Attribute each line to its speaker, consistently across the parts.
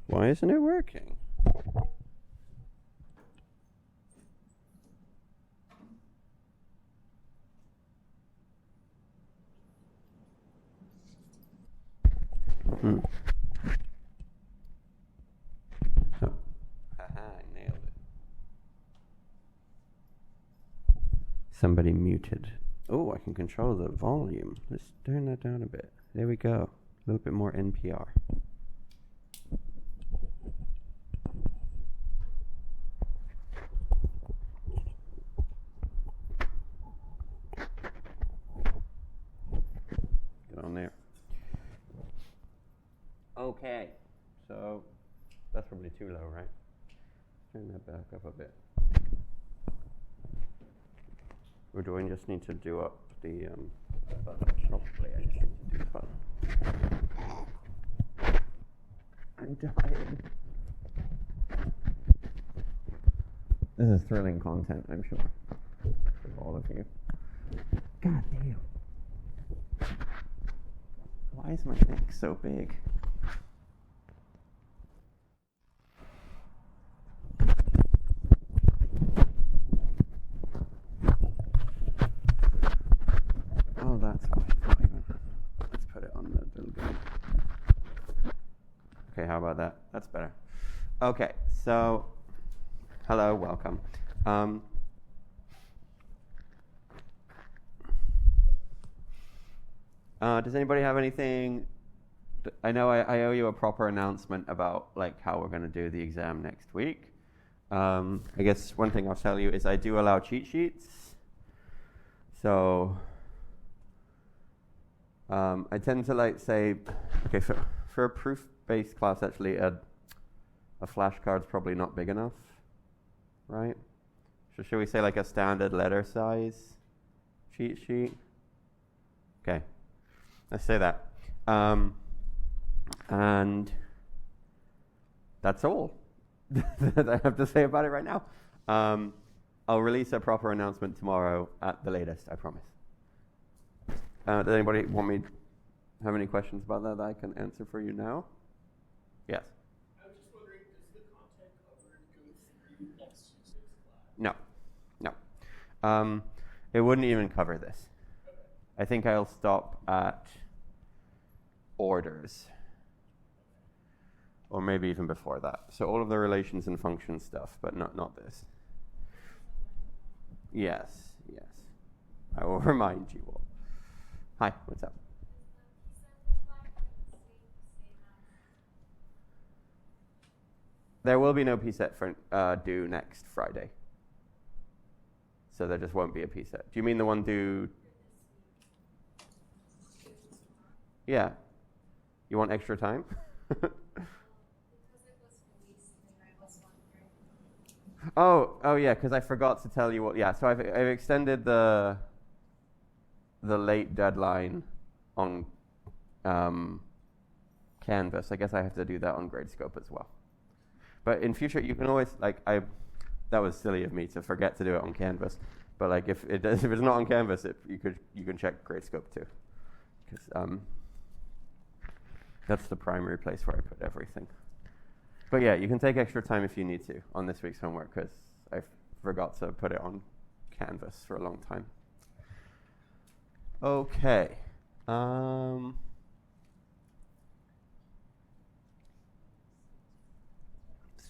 Speaker 1: Why isn't it working? Oh. Haha, I nailed it. Somebody muted. Oh, I can control the volume. Let's turn that down a bit. There we go. A little bit more NPR. Get on there. Okay, so that's probably too low, right? Turn that back up a bit. Or do I just need to do up the probably I just need to do the button. I'm dying. This is thrilling content, I'm sure, for all of you. God damn. Why is my neck so big? Oh, that's why. Let's put it on the little guy. Okay, how about that? That's better. Okay, so hello, welcome. Does anybody have anything? I know I owe you a proper announcement about like how we're going to do the exam next week. I guess one thing I'll tell you is I do allow cheat sheets. So I tend to like say, okay, for a proof-based class, actually, a flashcard's probably not big enough, right? So should we say like a standard letter size cheat sheet? Okay, let's say that. And that's all that I have to say about it right now. I'll release a proper announcement tomorrow at the latest, I promise. Does anybody have any questions about that I can answer for you now? Yes?
Speaker 2: I was just wondering, does the content covered go through next Tuesday's class?
Speaker 1: No. It wouldn't even cover this.
Speaker 2: Okay.
Speaker 1: I think I'll stop at orders. Or maybe even before that. So all of the relations and function stuff, but not this. Yes. I will remind you all. Hi, what's up? There will be no PSET for due next Friday. So there just won't be a PSET. Do you mean the one due? Yeah. You want extra time? Oh yeah, because I forgot to tell you what. Yeah, so I've extended the late deadline on Canvas. I guess I have to do that on Gradescope as well. But in future, you can always that was silly of me to forget to do it on Canvas. But like if it's not on Canvas, you can check Gradescope too, because that's the primary place where I put everything. But yeah, you can take extra time if you need to on this week's homework, because I forgot to put it on Canvas for a long time. Okay.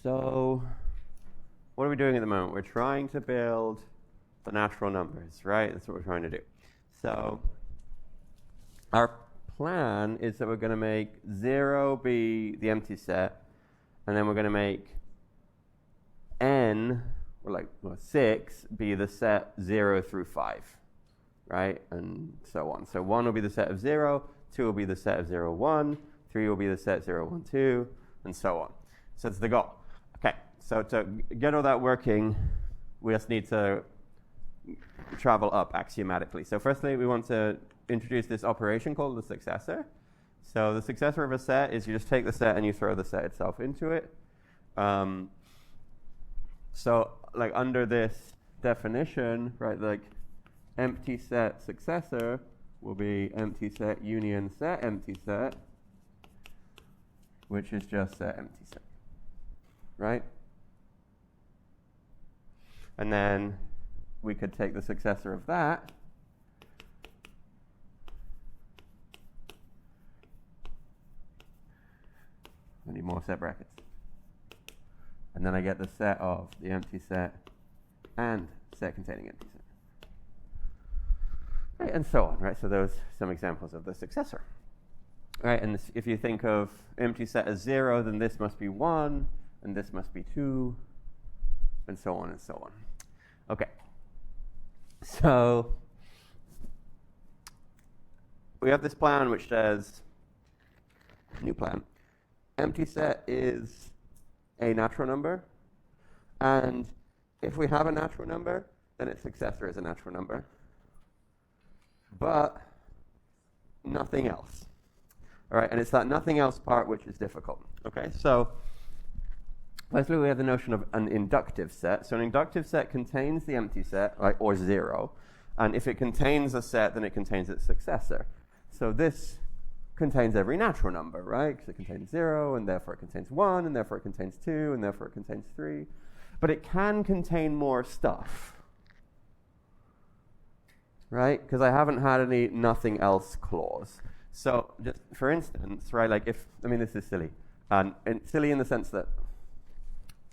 Speaker 1: So what are we doing at the moment? We're trying to build the natural numbers, right? That's what we're trying to do. So our plan is that we're going to make 0 be the empty set, and then we're going to make n, or 6, be the set 0 through 5, right? And so on. So 1 will be the set of 0, 2 will be the set of 0, 1, 3 will be the set 0, 1, 2, and so on. So that's the goal. Okay, so to get all that working, we just need to travel up axiomatically. So firstly, we want to introduce this operation called the successor. So the successor of a set is you just take the set and you throw the set itself into it. So under this definition, right, empty set successor will be empty set union set empty set, which is just set empty set. right? And then we could take the successor of that. I need more set brackets. And then I get the set of the empty set and set containing empty set. Right, and so on, right? So those some examples of the successor. Right, and this, if you think of empty set as 0, then this must be 1, and this must be 2, and so on and so on. Okay. So we have this plan which says, new plan, empty set is a natural number, and if we have a natural number, then its successor is a natural number, but nothing else. All right, and it's that nothing else part which is difficult. Okay, so firstly we have the notion of an inductive set. So an inductive set contains the empty set, right, or 0, and if it contains a set, then it contains its successor. So this contains every natural number, right? Because it contains 0, and therefore it contains 1, and therefore it contains 2, and therefore it contains 3. But it can contain more stuff, right? Because I haven't had any nothing else clause. So just for instance, right, like if, I mean, this is silly. And silly in the sense that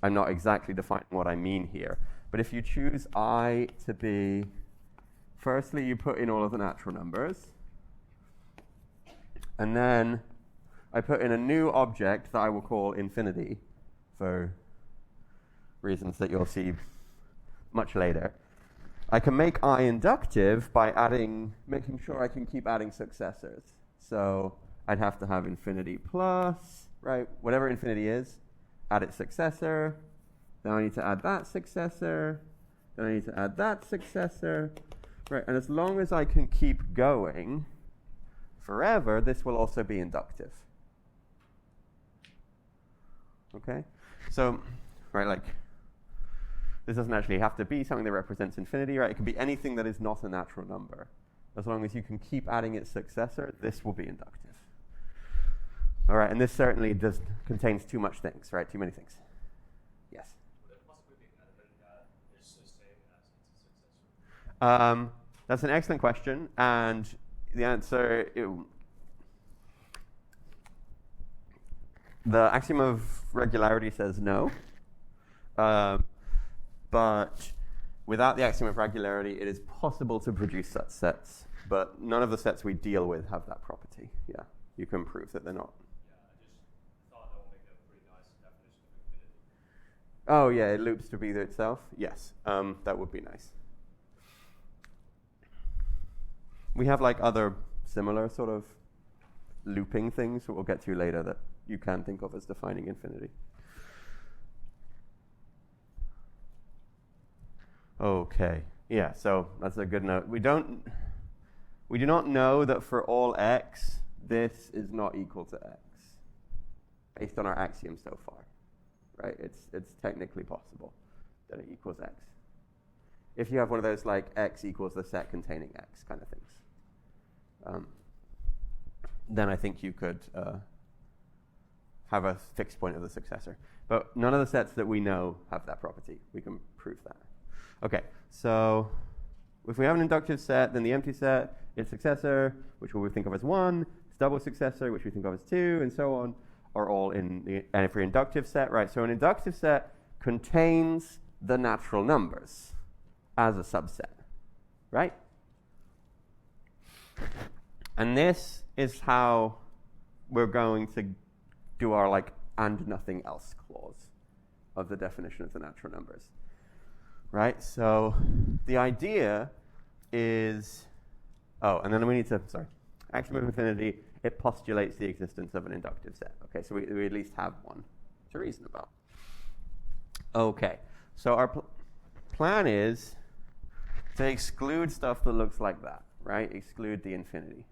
Speaker 1: I'm not exactly defining what I mean here. But if you choose I to be, firstly, you put in all of the natural numbers. And then I put in a new object that I will call infinity for reasons that you'll see much later. I can make I inductive by making sure I can keep adding successors. So I'd have to have infinity plus, right, whatever infinity is, add its successor. Then I need to add that successor. Then I need to add that successor. Right, and as long as I can keep going forever, this will also be inductive. Okay? So, right, like, this doesn't actually have to be something that represents infinity, right? It can be anything that is not a natural number. As long as you can keep adding its successor, this will be inductive. All right, and this certainly contains too much things, right? Too many things. Yes?
Speaker 2: Would it possibly be an element that is the same as its successor?
Speaker 1: That's an excellent question, and the answer, the axiom of regularity says no. But without the axiom of regularity, it is possible to produce such sets, but none of the sets we deal with have that property. Yeah, you can prove that they're not.
Speaker 2: Yeah, I just thought that would make a pretty nice definition of infinity.
Speaker 1: Oh yeah, it loops to be itself. Yes, that would be nice. We have like other similar sort of looping things that we'll get to later that you can think of as defining infinity. Okay, yeah, so that's a good note. We do not know that for all x, this is not equal to x, based on our axiom so far, right? It's technically possible that it equals x. If you have one of those like x equals the set containing x kind of things, then I think you could have a fixed point of the successor. But none of the sets that we know have that property. We can prove that. Okay, so if we have an inductive set, then the empty set, its successor, which we think of as 1, its double successor, which we think of as 2, and so on, are all in the, and if we're inductive set, right, so an inductive set contains the natural numbers as a subset, right? And this is how we're going to do our like and nothing else clause of the definition of the natural numbers. Right? So the idea is, and then we need to, axiom of infinity, it postulates the existence of an inductive set. Okay, so we at least have one to reason about. Okay, so our plan is to exclude stuff that looks like that, right? Exclude the infinity.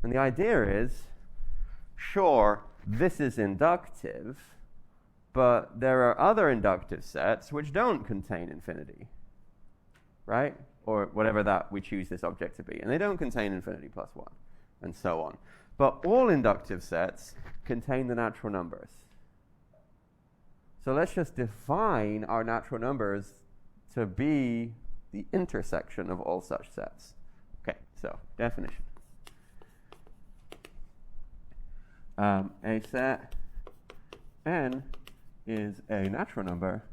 Speaker 1: And the idea is, sure, this is inductive, but there are other inductive sets which don't contain infinity, right? Or whatever that we choose this object to be. And they don't contain infinity plus 1, and so on. But all inductive sets contain the natural numbers. So let's just define our natural numbers to be the intersection of all such sets. Okay, so definition. A set n is a natural number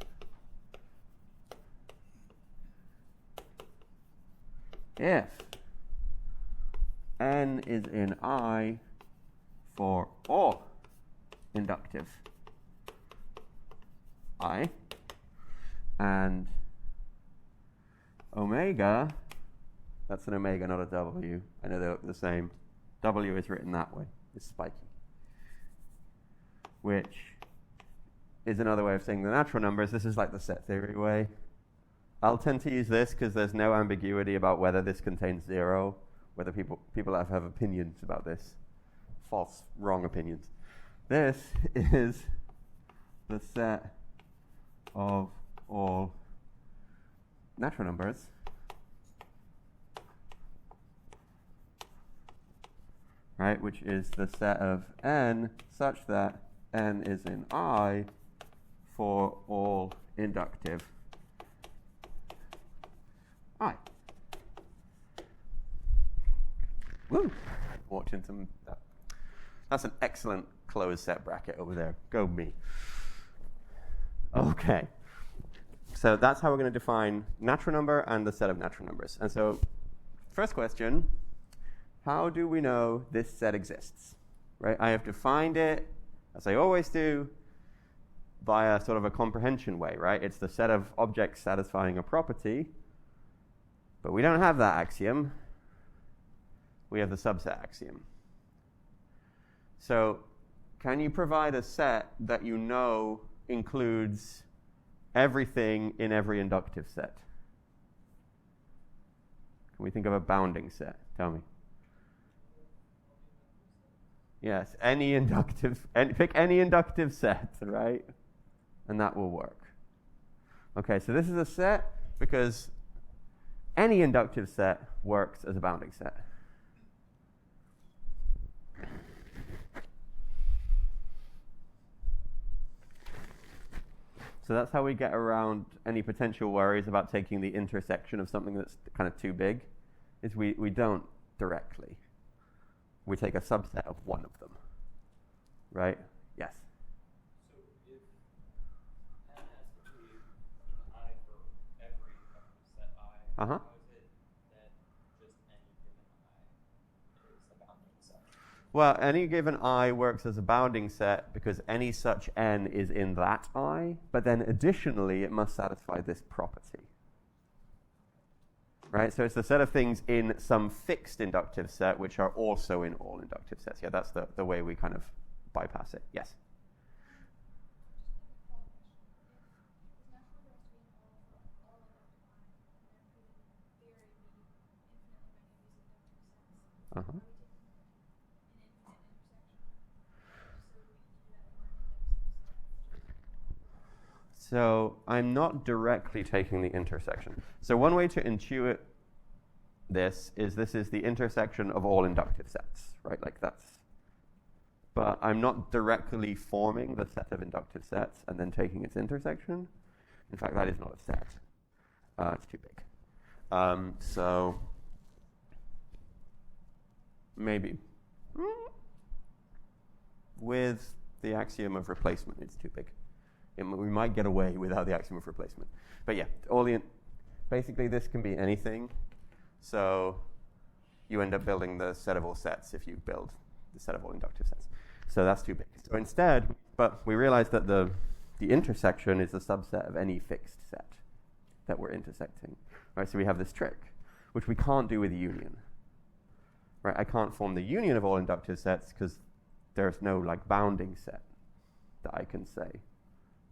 Speaker 1: if n is in I for all inductive I, and omega, that's an omega, not a W. I know they look the same. W is written that way. It's spiky. Which is another way of saying the natural numbers. This is like the set theory way. I'll tend to use this because there's no ambiguity about whether this contains 0, whether people have opinions about this. False, wrong opinions. This is the set of all natural numbers right, which is the set of n such that n is in I for all inductive I. Woo! Watching some. That's an excellent closed set bracket over there. Go me. Okay. So that's how we're going to define natural number and the set of natural numbers. And so, first question, how do we know this set exists? Right? I have defined it, as I always do, via sort of a comprehension way, right? It's the set of objects satisfying a property, but we don't have that axiom. We have the subset axiom. So, can you provide a set that you know includes everything in every inductive set? Can we think of a bounding set? Tell me. Yes, any inductive, pick any inductive set, right? And that will work. Okay, so this is a set because any inductive set works as a bounding set. So that's how we get around any potential worries about taking the intersection of something that's kind of too big, is we don't directly. We take a subset of one of them, right? Yes?
Speaker 2: So if n has to be in I for every set I,
Speaker 1: Uh-huh.
Speaker 2: how is it that just any given I is a bounding set?
Speaker 1: Well, any given I works as a bounding set because any such n is in that I, but then additionally it must satisfy this property. Right? So it's the set of things in some fixed inductive set which are also in all inductive sets. Yeah, that's the way we kind of bypass it. Yes? Uh-huh. So I'm not directly taking the intersection. So one way to intuit this is the intersection of all inductive sets, right? Like that's. But I'm not directly forming the set of inductive sets and then taking its intersection. In fact, that is not a set. It's too big. So maybe with the axiom of replacement, it's too big. We might get away without the axiom of replacement. But yeah, basically this can be anything. So you end up building the set of all sets if you build the set of all inductive sets. So that's too big. So instead, but we realize that the intersection is a subset of any fixed set that we're intersecting. Right? So we have this trick, which we can't do with union. Right? I can't form the union of all inductive sets because there's no like bounding set that I can say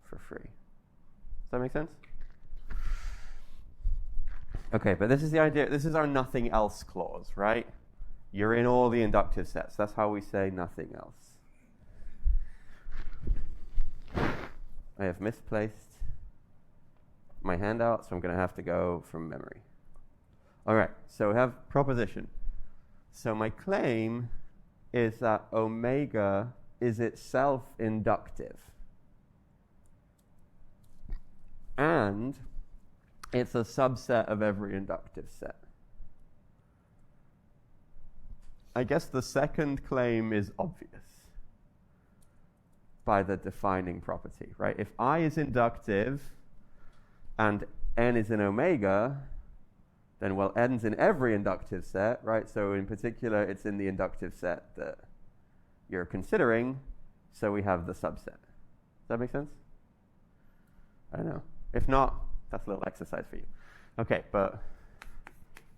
Speaker 1: for free. Does that make sense? Okay, but this is the idea. This is our nothing else clause, right? You're in all the inductive sets. That's how we say nothing else. I have misplaced my handout, so I'm going to have to go from memory. All right, so we have proposition. So my claim is that omega is itself inductive. and it's a subset of every inductive set. I guess the second claim is obvious by the defining property, right? If I is inductive and n is in omega, then, well, n's in every inductive set, right? So in particular, it's in the inductive set that you're considering, so we have the subset. Does that make sense? I don't know. If not, that's a little exercise for you. Okay, but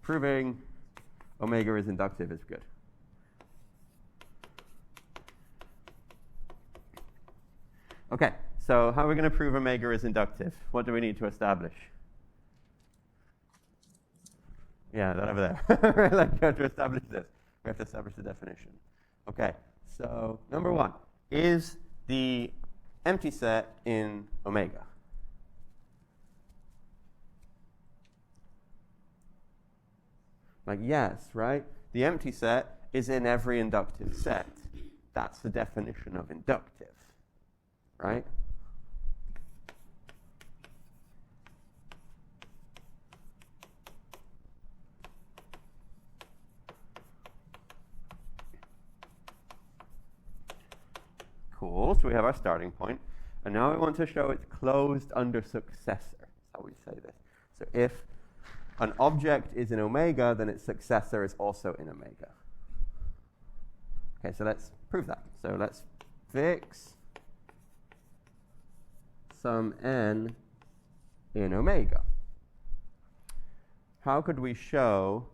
Speaker 1: proving omega is inductive is good. Okay, so how are we going to prove omega is inductive? What do we need to establish? Yeah, that over there. Right, like you have to establish this. We have to establish the definition. Okay, so number one, is the empty set in omega? Like, yes, right? The empty set is in every inductive set. That's the definition of inductive, right? Cool, so we have our starting point. And now I want to show it's closed under successor. That's how we say this. So if an object is in omega, then its successor is also in omega. Okay, so let's prove that. So let's fix some n in omega. How could we show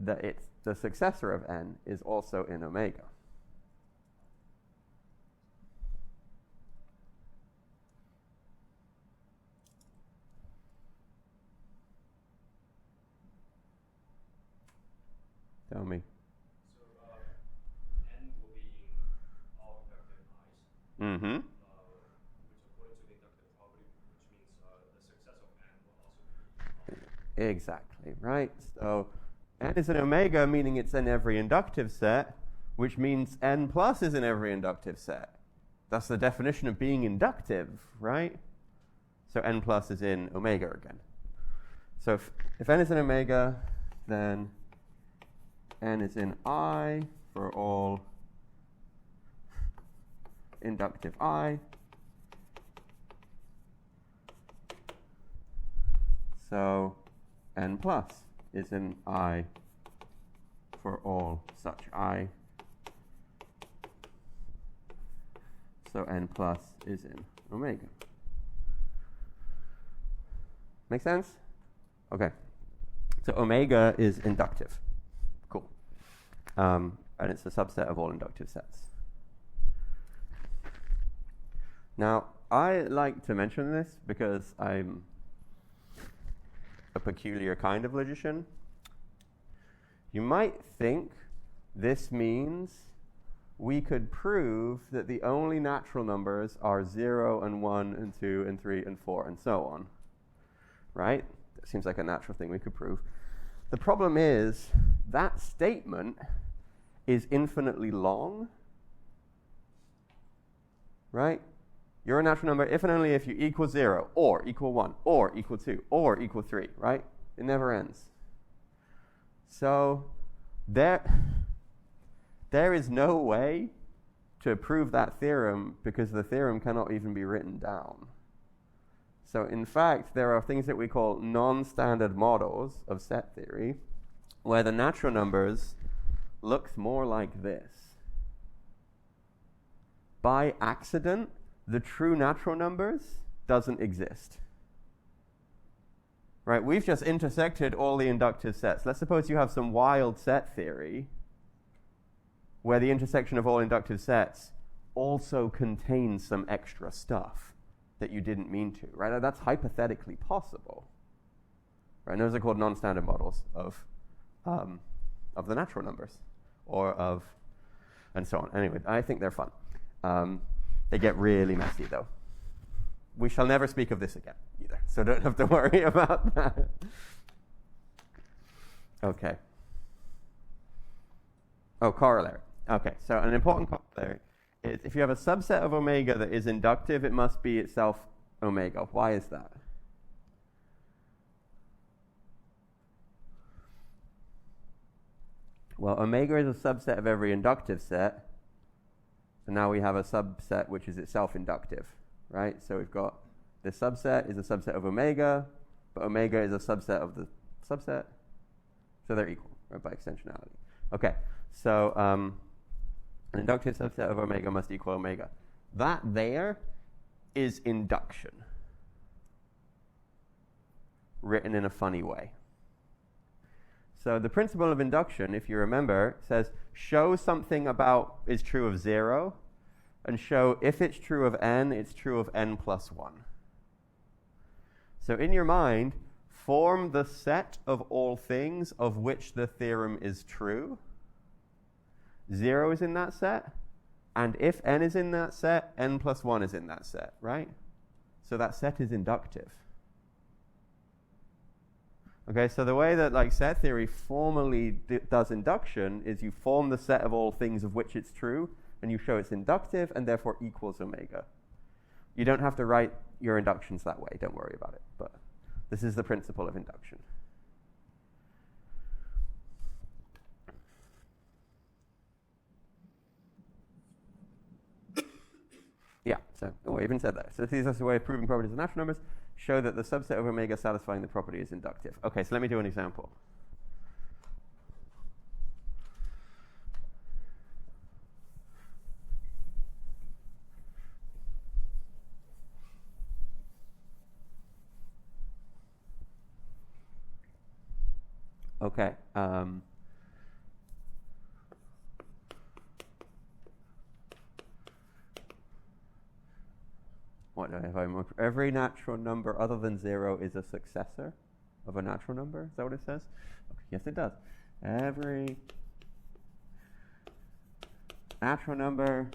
Speaker 1: that it's the successor of n is also in omega? Tell me.
Speaker 2: So n will be in all inductive i's.
Speaker 1: Mm-hmm.
Speaker 2: Which according to the inductive property, which means the success of n will also be.
Speaker 1: Exactly, right? So n is in omega, meaning it's in every inductive set, which means n plus is in every inductive set. That's the definition of being inductive, right? So n plus is in omega again. So if n is in omega, then n is in I for all inductive I. So n plus is in I for all such I. So n plus is in omega. Make sense? Okay. So omega is inductive. Cool. And it's a subset of all inductive sets. Now, I like to mention this because I'm a peculiar kind of logician. You might think this means we could prove that the only natural numbers are 0 and 1 and 2 and 3 and 4 and so on. Right? That seems like a natural thing we could prove. The problem is that statement is infinitely long. Right? You're a natural number if and only if you equal 0, or equal 1, or equal 2, or equal 3, right? It never ends. So there is no way to prove that theorem because the theorem cannot even be written down. So in fact, there are things that we call non-standard models of set theory where the natural numbers look more like this. By accident, the true natural numbers doesn't exist. Right? We've just intersected all the inductive sets. Let's suppose you have some wild set theory where the intersection of all inductive sets also contains some extra stuff that you didn't mean to. Right? That's hypothetically possible. Right? And those are called non-standard models of the natural numbers, or of, and so on. Anyway, I think they're fun. They get really messy, though. We shall never speak of this again, either, so don't have to worry about that. Okay. Oh, corollary. Okay, so an important corollary is if you have a subset of omega that is inductive, it must be itself omega. Why is that? Well, omega is a subset of every inductive set. So now we have a subset which is itself inductive, right? So we've got this subset is a subset of omega, but omega is a subset of the subset. So they're equal, right, by extensionality. Okay, so an inductive subset of omega must equal omega. That there is induction, written in a funny way. So the principle of induction, if you remember, says show something about is true of 0, and show if it's true of n, it's true of n plus 1. So in your mind, form the set of all things of which the theorem is true. 0 is in that set, and if n is in that set, n plus 1 is in that set, right? So that set is inductive. Okay, so the way that like set theory formally does induction is you form the set of all things of which it's true, and you show it's inductive and therefore equals omega. You don't have to write your inductions that way, don't worry about it, but this is the principle of induction. Yeah, so I even said that. So this is a way of proving properties of natural numbers. Show that the subset of omega satisfying the property is inductive. Okay, so let me do an example. Okay. What do I have? Every natural number other than 0 is a successor of a natural number. Is that what it says? Okay, yes, it does. Every natural number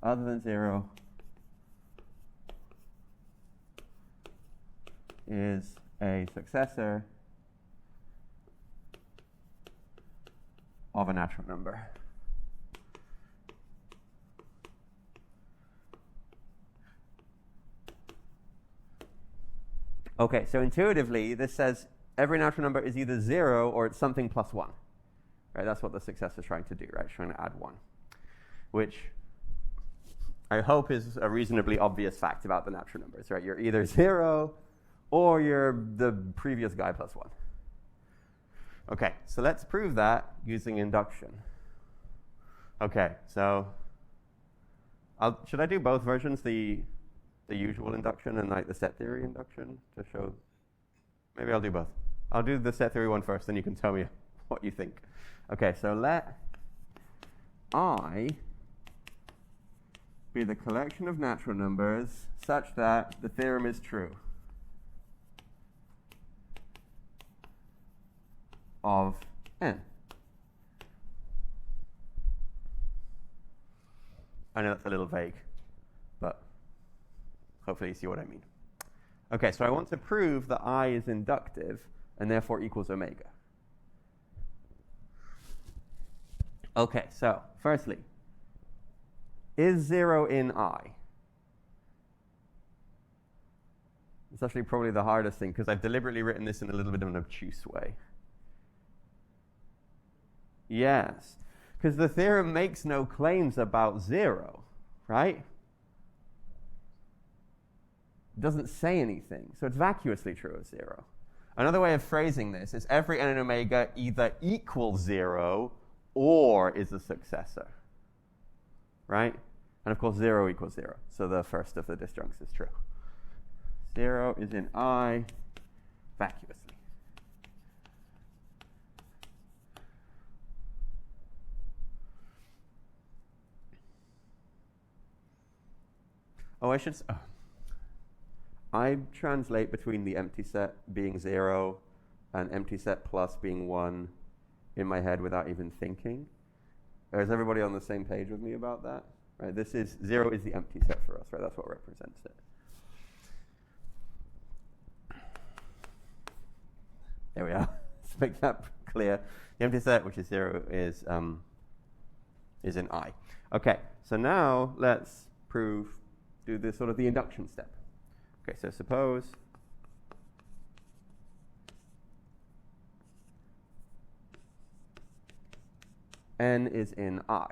Speaker 1: other than 0 is a successor of a natural number. Okay, so intuitively, this says every natural number is either 0 or it's something plus 1. Right? That's what the successor is trying to do, right? It's trying to add 1. Which I hope is a reasonably obvious fact about the natural numbers, right? You're either 0 or you're the previous guy plus 1. Okay, so let's prove that using induction. Okay, so should I do both versions, the usual induction and like the set theory induction to show? Maybe I'll do both. I'll do the set theory one first, then you can tell me what you think. Okay, so let I be the collection of natural numbers such that the theorem is true of n. I know that's a little vague, but hopefully you see what I mean. Okay, so I want to prove that I is inductive and therefore equals omega. Okay, so firstly, is 0 in I? It's actually probably the hardest thing because I've deliberately written this in a little bit of an obtuse way. Yes, because the theorem makes no claims about 0, right? It doesn't say anything, so it's vacuously true of 0. Another way of phrasing this is every n in omega either equals 0 or is a successor, right? And of course 0 equals 0, so the first of the disjuncts is true. 0 is in I vacuously. Oh, I translate between the empty set being 0 and empty set plus being 1 in my head without even thinking. Is everybody on the same page with me about that? Right, this is 0 is the empty set for us, right? That's what represents it. There we are. Let's make that clear. The empty set, which is 0, is in I. Okay, so now let's do this sort of the induction step. Okay, so suppose n is in I.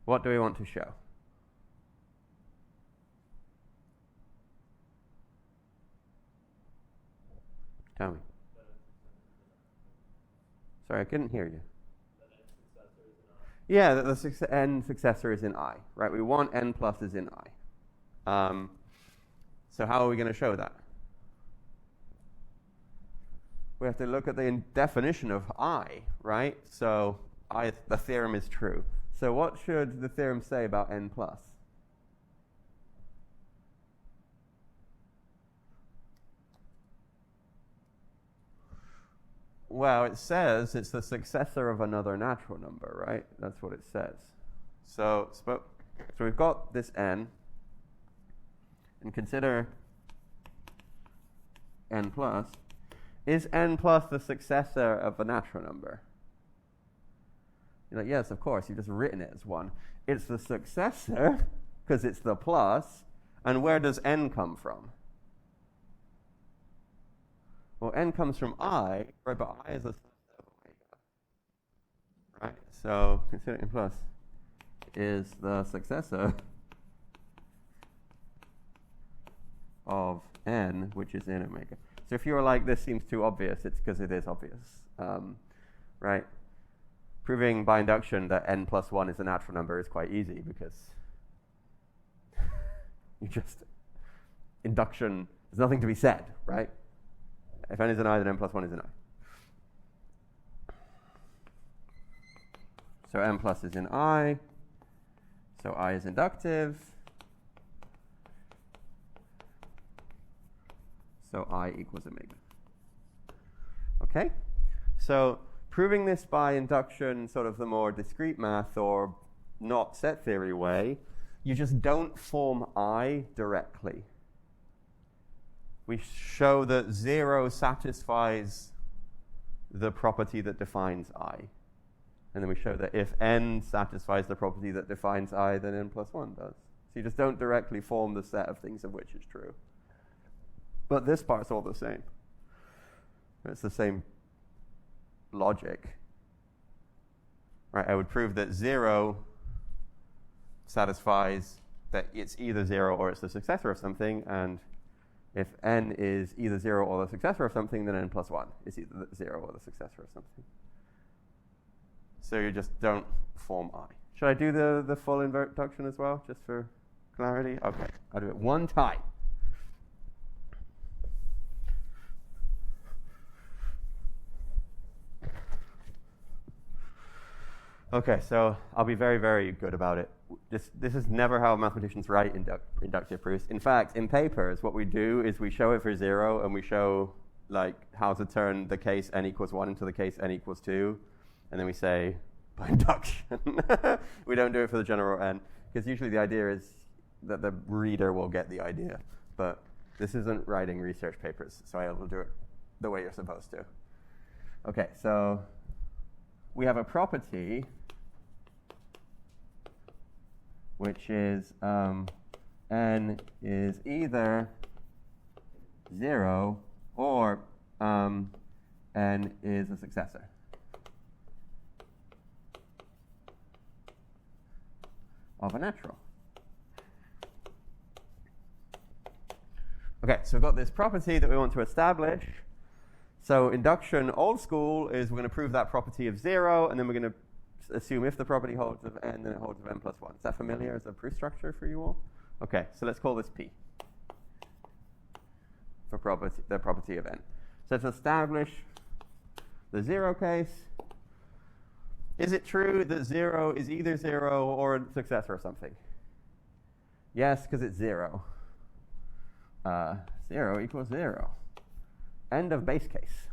Speaker 1: What do we want to show? Tell me. Sorry, I couldn't hear you. Yeah, the n successor is in I, right? We want n pluses in I. So how are we going to show that? We have to look at the definition of I, right? So the theorem is true. So what should the theorem say about n plus? Well, it says it's the successor of another natural number, right? That's what it says. So we've got this n, and consider n plus. Is n plus the successor of a natural number? You're like, yes, of course, you've just written it as one. It's the successor, because it's the plus, and where does n come from? Well, n comes from I, right, but I is a subset of omega. Right? So consider n plus is the successor of n, which is in omega. So if you were like, this seems too obvious, it's because it is obvious. Right? Proving by induction that n plus 1 is a natural number is quite easy because induction, there's nothing to be said, right? If n is an I, then n plus 1 is an I. So n plus is in I. So I is inductive. So I equals omega. Okay? So proving this by induction, sort of the more discrete math or not set theory way, you just don't form I directly. We show that 0 satisfies the property that defines I. And then we show that if n satisfies the property that defines I, then n plus 1 does. So you just don't directly form the set of things of which is true. But this part's all the same. It's the same logic. Right? I would prove that 0 satisfies that it's either 0 or it's the successor of something, and if n is either 0 or the successor of something, then n plus 1 is either 0 or the successor of something. So you just don't form I. Should I do the full induction as well, just for clarity? Okay, I'll do it one time. Okay, so I'll be very, very good about it. This is never how mathematicians write inductive proofs. In fact, in papers, what we do is we show it for 0, and we show like how to turn the case n equals 1 into the case n equals 2, and then we say by induction. We don't do it for the general n, because usually the idea is that the reader will get the idea. But this isn't writing research papers, so I will do it the way you're supposed to. Okay, so we have a property which is n is either 0 or n is a successor. Of a natural. Okay, so we've got this property that we want to establish. So induction, old school, is we're going to prove that property of 0, and then we're going to assume if the property holds of n, then it holds of n plus 1. Is that familiar as a proof structure for you all? Okay, so let's call this P for the property of n. So let's establish the 0 case. Is it true that 0 is either 0 or a successor of something? Yes, because it's 0. 0 equals 0. End of base case.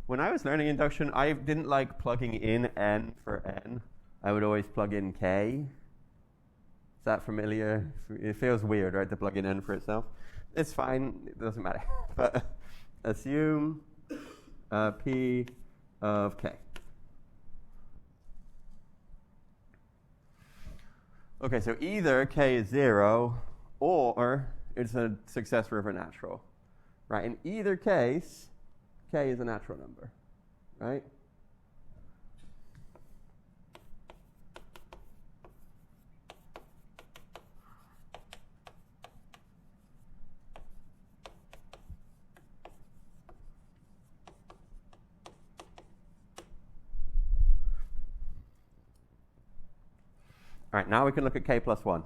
Speaker 1: When I was learning induction, I didn't like plugging in n for n. I would always plug in k. Is that familiar? It feels weird, right, to plug in n for itself. It's fine. It doesn't matter. But assume p of k. Okay, so either k is 0 or it's a successor of a natural, right? In either case, k is a natural number, right? All right, now we can look at k plus 1.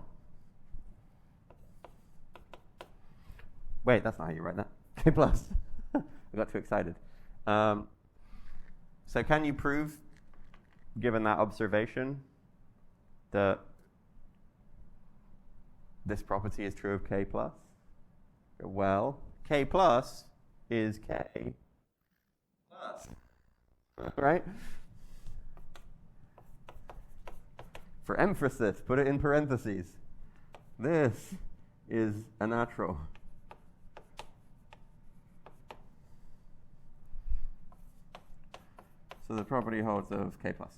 Speaker 1: Wait, that's not how you write that. K plus. I got too excited. So can you prove, given that observation, that this property is true of k plus? Well, k plus is k plus, right? For emphasis, put it in parentheses. This is a natural. So the property holds of k plus.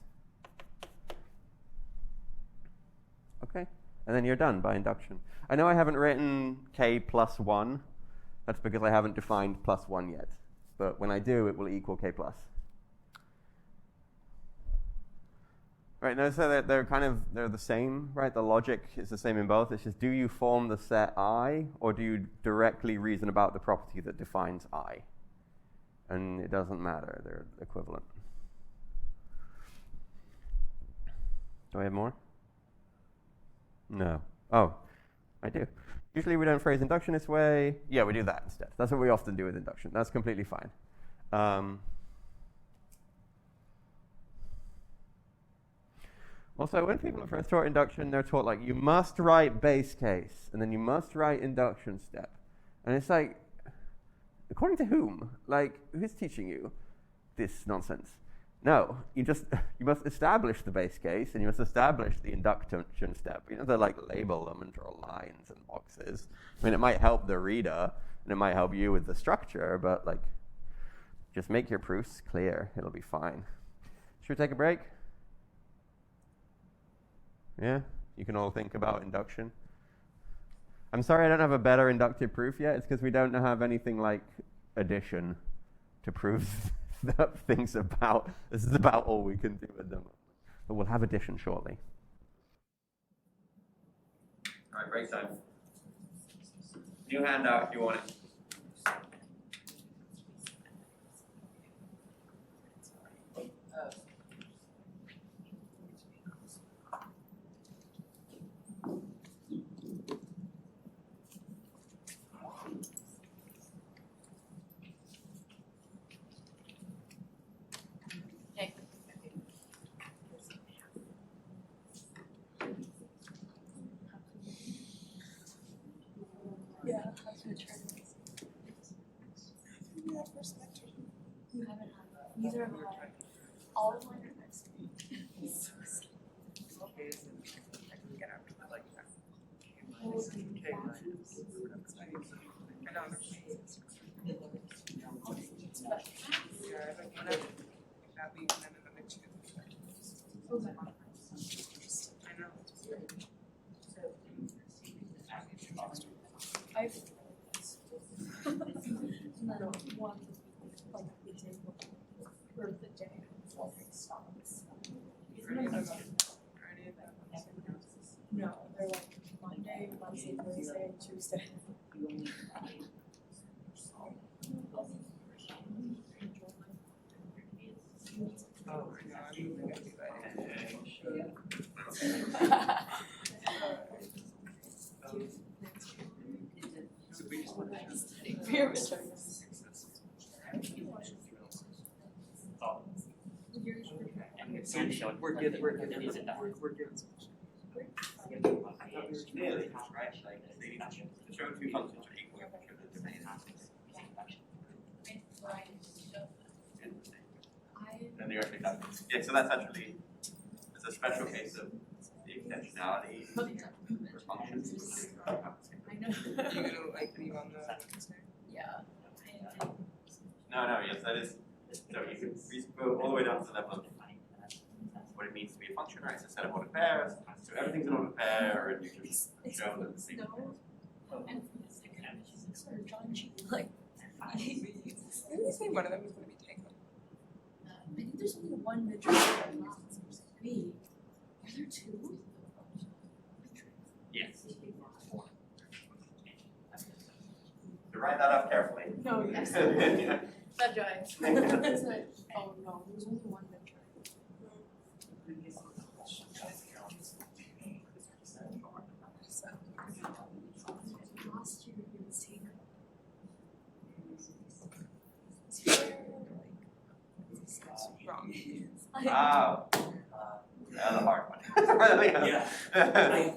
Speaker 1: Okay, and then you're done by induction. I know I haven't written k plus 1. That's because I haven't defined plus 1 yet. But when I do, it will equal k plus. Right, now so they're the same, right? The logic is the same in both. It's just, do you form the set I, or do you directly reason about the property that defines I? And it doesn't matter, they're equivalent. Do I have more? No. Oh, I do. Usually we don't phrase induction this way. Yeah, we do that instead. That's what we often do with induction. That's completely fine. Also, when people are first taught induction, they're taught, like, you must write base case, and then you must write induction step. And it's like, according to whom? Like, who's teaching you this nonsense? No, you must establish the base case, and you must establish the induction step. You know, to like label them and draw lines and boxes. I mean, it might help the reader, and it might help you with the structure, but like, just make your proofs clear. It'll be fine. Should we take a break? Yeah, you can all think about induction. I'm sorry I don't have a better inductive proof yet. It's because we don't have anything like addition to prove that things about. This is about all we can do with them. But we'll have addition shortly. All right, break time. New handout if you want it.
Speaker 3: Neither of mine. All of mine are next to me. No, they're like Monday, Wednesday, Thursday, Tuesday.
Speaker 2: Oh my god, I'm gonna do We're good. We're good.
Speaker 1: Clearly, right? Like, to show two functions are equal, and the earthly calculus. Yeah, so that's actually, it's a special case of the extensionality for functions.
Speaker 3: I know.
Speaker 2: You gonna like leave on the
Speaker 3: Yeah.
Speaker 1: No, yes, that is. So you can go all the way down to the level of what it means to be a function, right? It's a set of ordered pairs. So everything's an ordered pair, and you can show that the thing.
Speaker 3: X or John G. Like, I
Speaker 4: Didn't you say one of them was gonna be Tango?
Speaker 3: think there's only one midterm in our class. Wait, are there two?
Speaker 5: Yes. So write that up carefully.
Speaker 3: No, yes.
Speaker 5: Yeah.
Speaker 3: That giant. It's like, oh no, there's only one midterm. Last year it was Tango.
Speaker 4: Wrong.
Speaker 5: Wow. That's a hard one.
Speaker 2: Yeah.
Speaker 4: Yeah.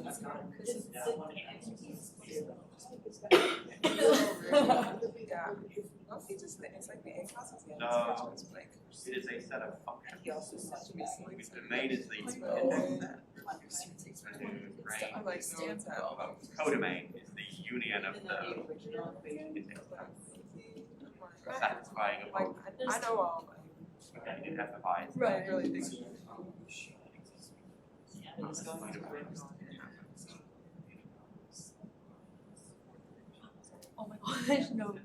Speaker 4: Mostly just it's like the A classes.
Speaker 5: No.
Speaker 4: It's like
Speaker 5: It is a set of functions.
Speaker 4: he also said to me something.
Speaker 5: Which domain is the
Speaker 4: Oh.
Speaker 5: independent.
Speaker 4: I'm like no one's about.
Speaker 5: Codomain is the union of the satisfying of
Speaker 4: Like
Speaker 5: both.
Speaker 4: I know all.
Speaker 5: Okay, you have to buy it.
Speaker 4: Right. I really think.
Speaker 3: Oh my gosh, no.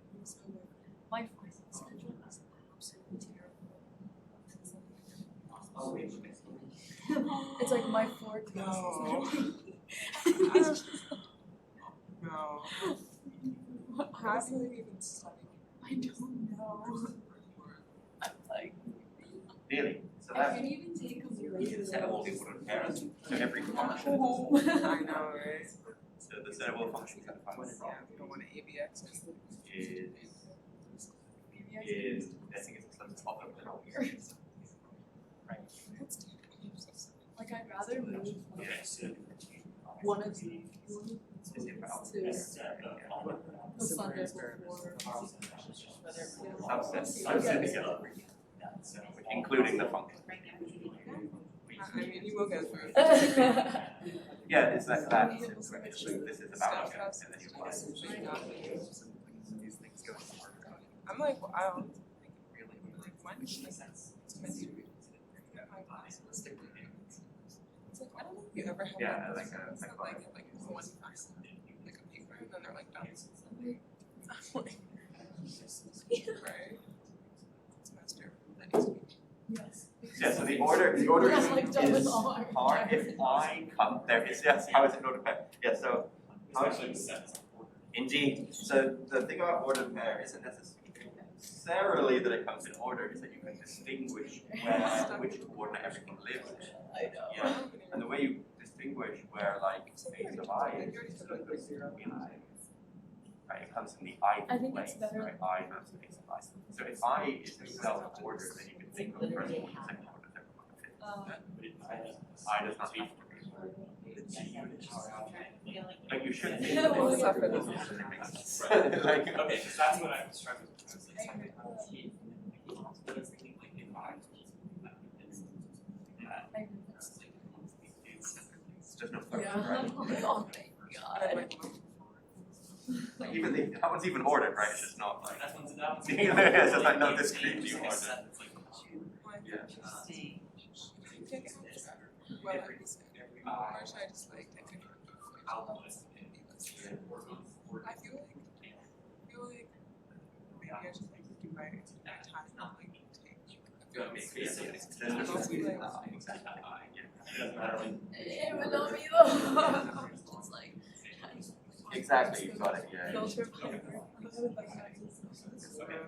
Speaker 3: My final schedule is absolutely terrible. It's like my 4 classes.
Speaker 4: No. How do you even study?
Speaker 3: I don't know. I'm like,
Speaker 5: Really? So
Speaker 3: I
Speaker 5: that's
Speaker 3: can't even take a
Speaker 5: the
Speaker 3: break.
Speaker 5: set of all the ordered pairs. So every function.
Speaker 4: I know, right?
Speaker 5: So the set of all functions that find
Speaker 4: Yeah, we don't want to ABX.
Speaker 5: is I think it's some top of the number. Right.
Speaker 3: Like I'd rather move
Speaker 5: Yes.
Speaker 3: one of these
Speaker 5: Is it about
Speaker 3: to the Sunday before.
Speaker 5: subset including the function.
Speaker 4: I mean, you will get through.
Speaker 5: Yeah, it's like that. This is about it, and then you apply it.
Speaker 4: I'm like, well, I don't think really. Like, when is this? It's meant to be. My class was like, it's like, I don't know if you ever have
Speaker 5: Yeah,
Speaker 4: like,
Speaker 5: like
Speaker 4: this.
Speaker 5: a-
Speaker 4: It's not like one class, like a paper, and then they're like done. I'm like, right? Semester. That needs to be.
Speaker 3: Yes.
Speaker 5: Yeah, so the order is,
Speaker 3: Like double
Speaker 5: is
Speaker 3: R.
Speaker 5: hard if I come, there is, yes, how is it ordered pair? Yeah, so, how is it? Indeed, so the thing about ordered pair isn't necessarily that it comes in order, it's that you can distinguish where, which coordinate everything lives in.
Speaker 3: I know.
Speaker 5: Yeah, and the way you distinguish where like a sub I is sort of goes in I, right, it comes in the I
Speaker 3: I think
Speaker 5: place,
Speaker 3: it's better.
Speaker 5: right, I versus a sub I. So if I is itself ordered, then you can think of first order, second order, third order, fifth. I does not have to be. But you should think
Speaker 3: Yeah,
Speaker 5: of
Speaker 3: well,
Speaker 5: it.
Speaker 4: suffer
Speaker 5: Like,
Speaker 2: Okay, because that's what I was struggling with. I was like, what is thinking like in mind?
Speaker 5: it's just no function,
Speaker 3: Yeah.
Speaker 5: right?
Speaker 3: Oh my god, thank
Speaker 4: I'm
Speaker 3: God.
Speaker 4: like,
Speaker 5: Like even that one's even ordered, right? It's just not like
Speaker 2: That one's down.
Speaker 5: it's just like not discretely ordered. Yeah.
Speaker 4: well, like you said, or should I just like take it? I feel like maybe I should like do my time not like take. I feel like I'm mostly like
Speaker 3: It would not be though. It's like
Speaker 5: Exactly, you got it, yeah.
Speaker 3: filter.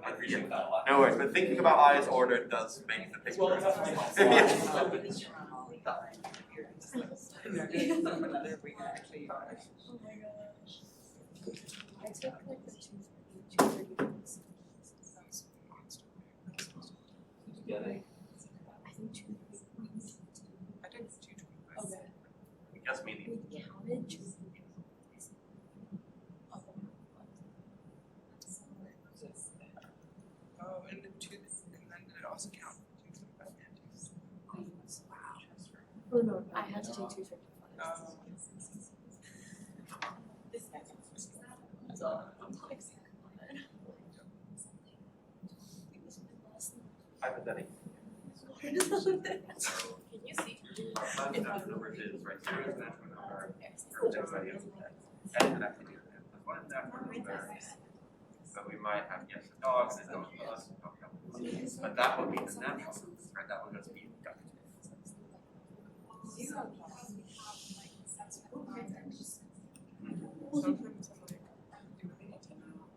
Speaker 5: I appreciate that a lot. No worries, but thinking about I as ordered does make the picture.
Speaker 2: Well, that's why
Speaker 3: Oh my gosh. I took like the 230 classes. I think 230.
Speaker 4: I did 225.
Speaker 3: Okay.
Speaker 5: Just meaning.
Speaker 3: We counted 230.
Speaker 4: Oh, and then did it also count 225 and 2? Wow.
Speaker 3: Oh no, I had to take 255. So I'm not excited about it.
Speaker 5: Hypothetically.
Speaker 3: Can you see?
Speaker 5: Natural numbers is right there is natural number. And it's actually what is natural number? but we might have yes a dog and a dog plus, dog plus. But that would be the natural numbers, right? That would just be inductive.
Speaker 4: Sometimes I'm like, do I need to know?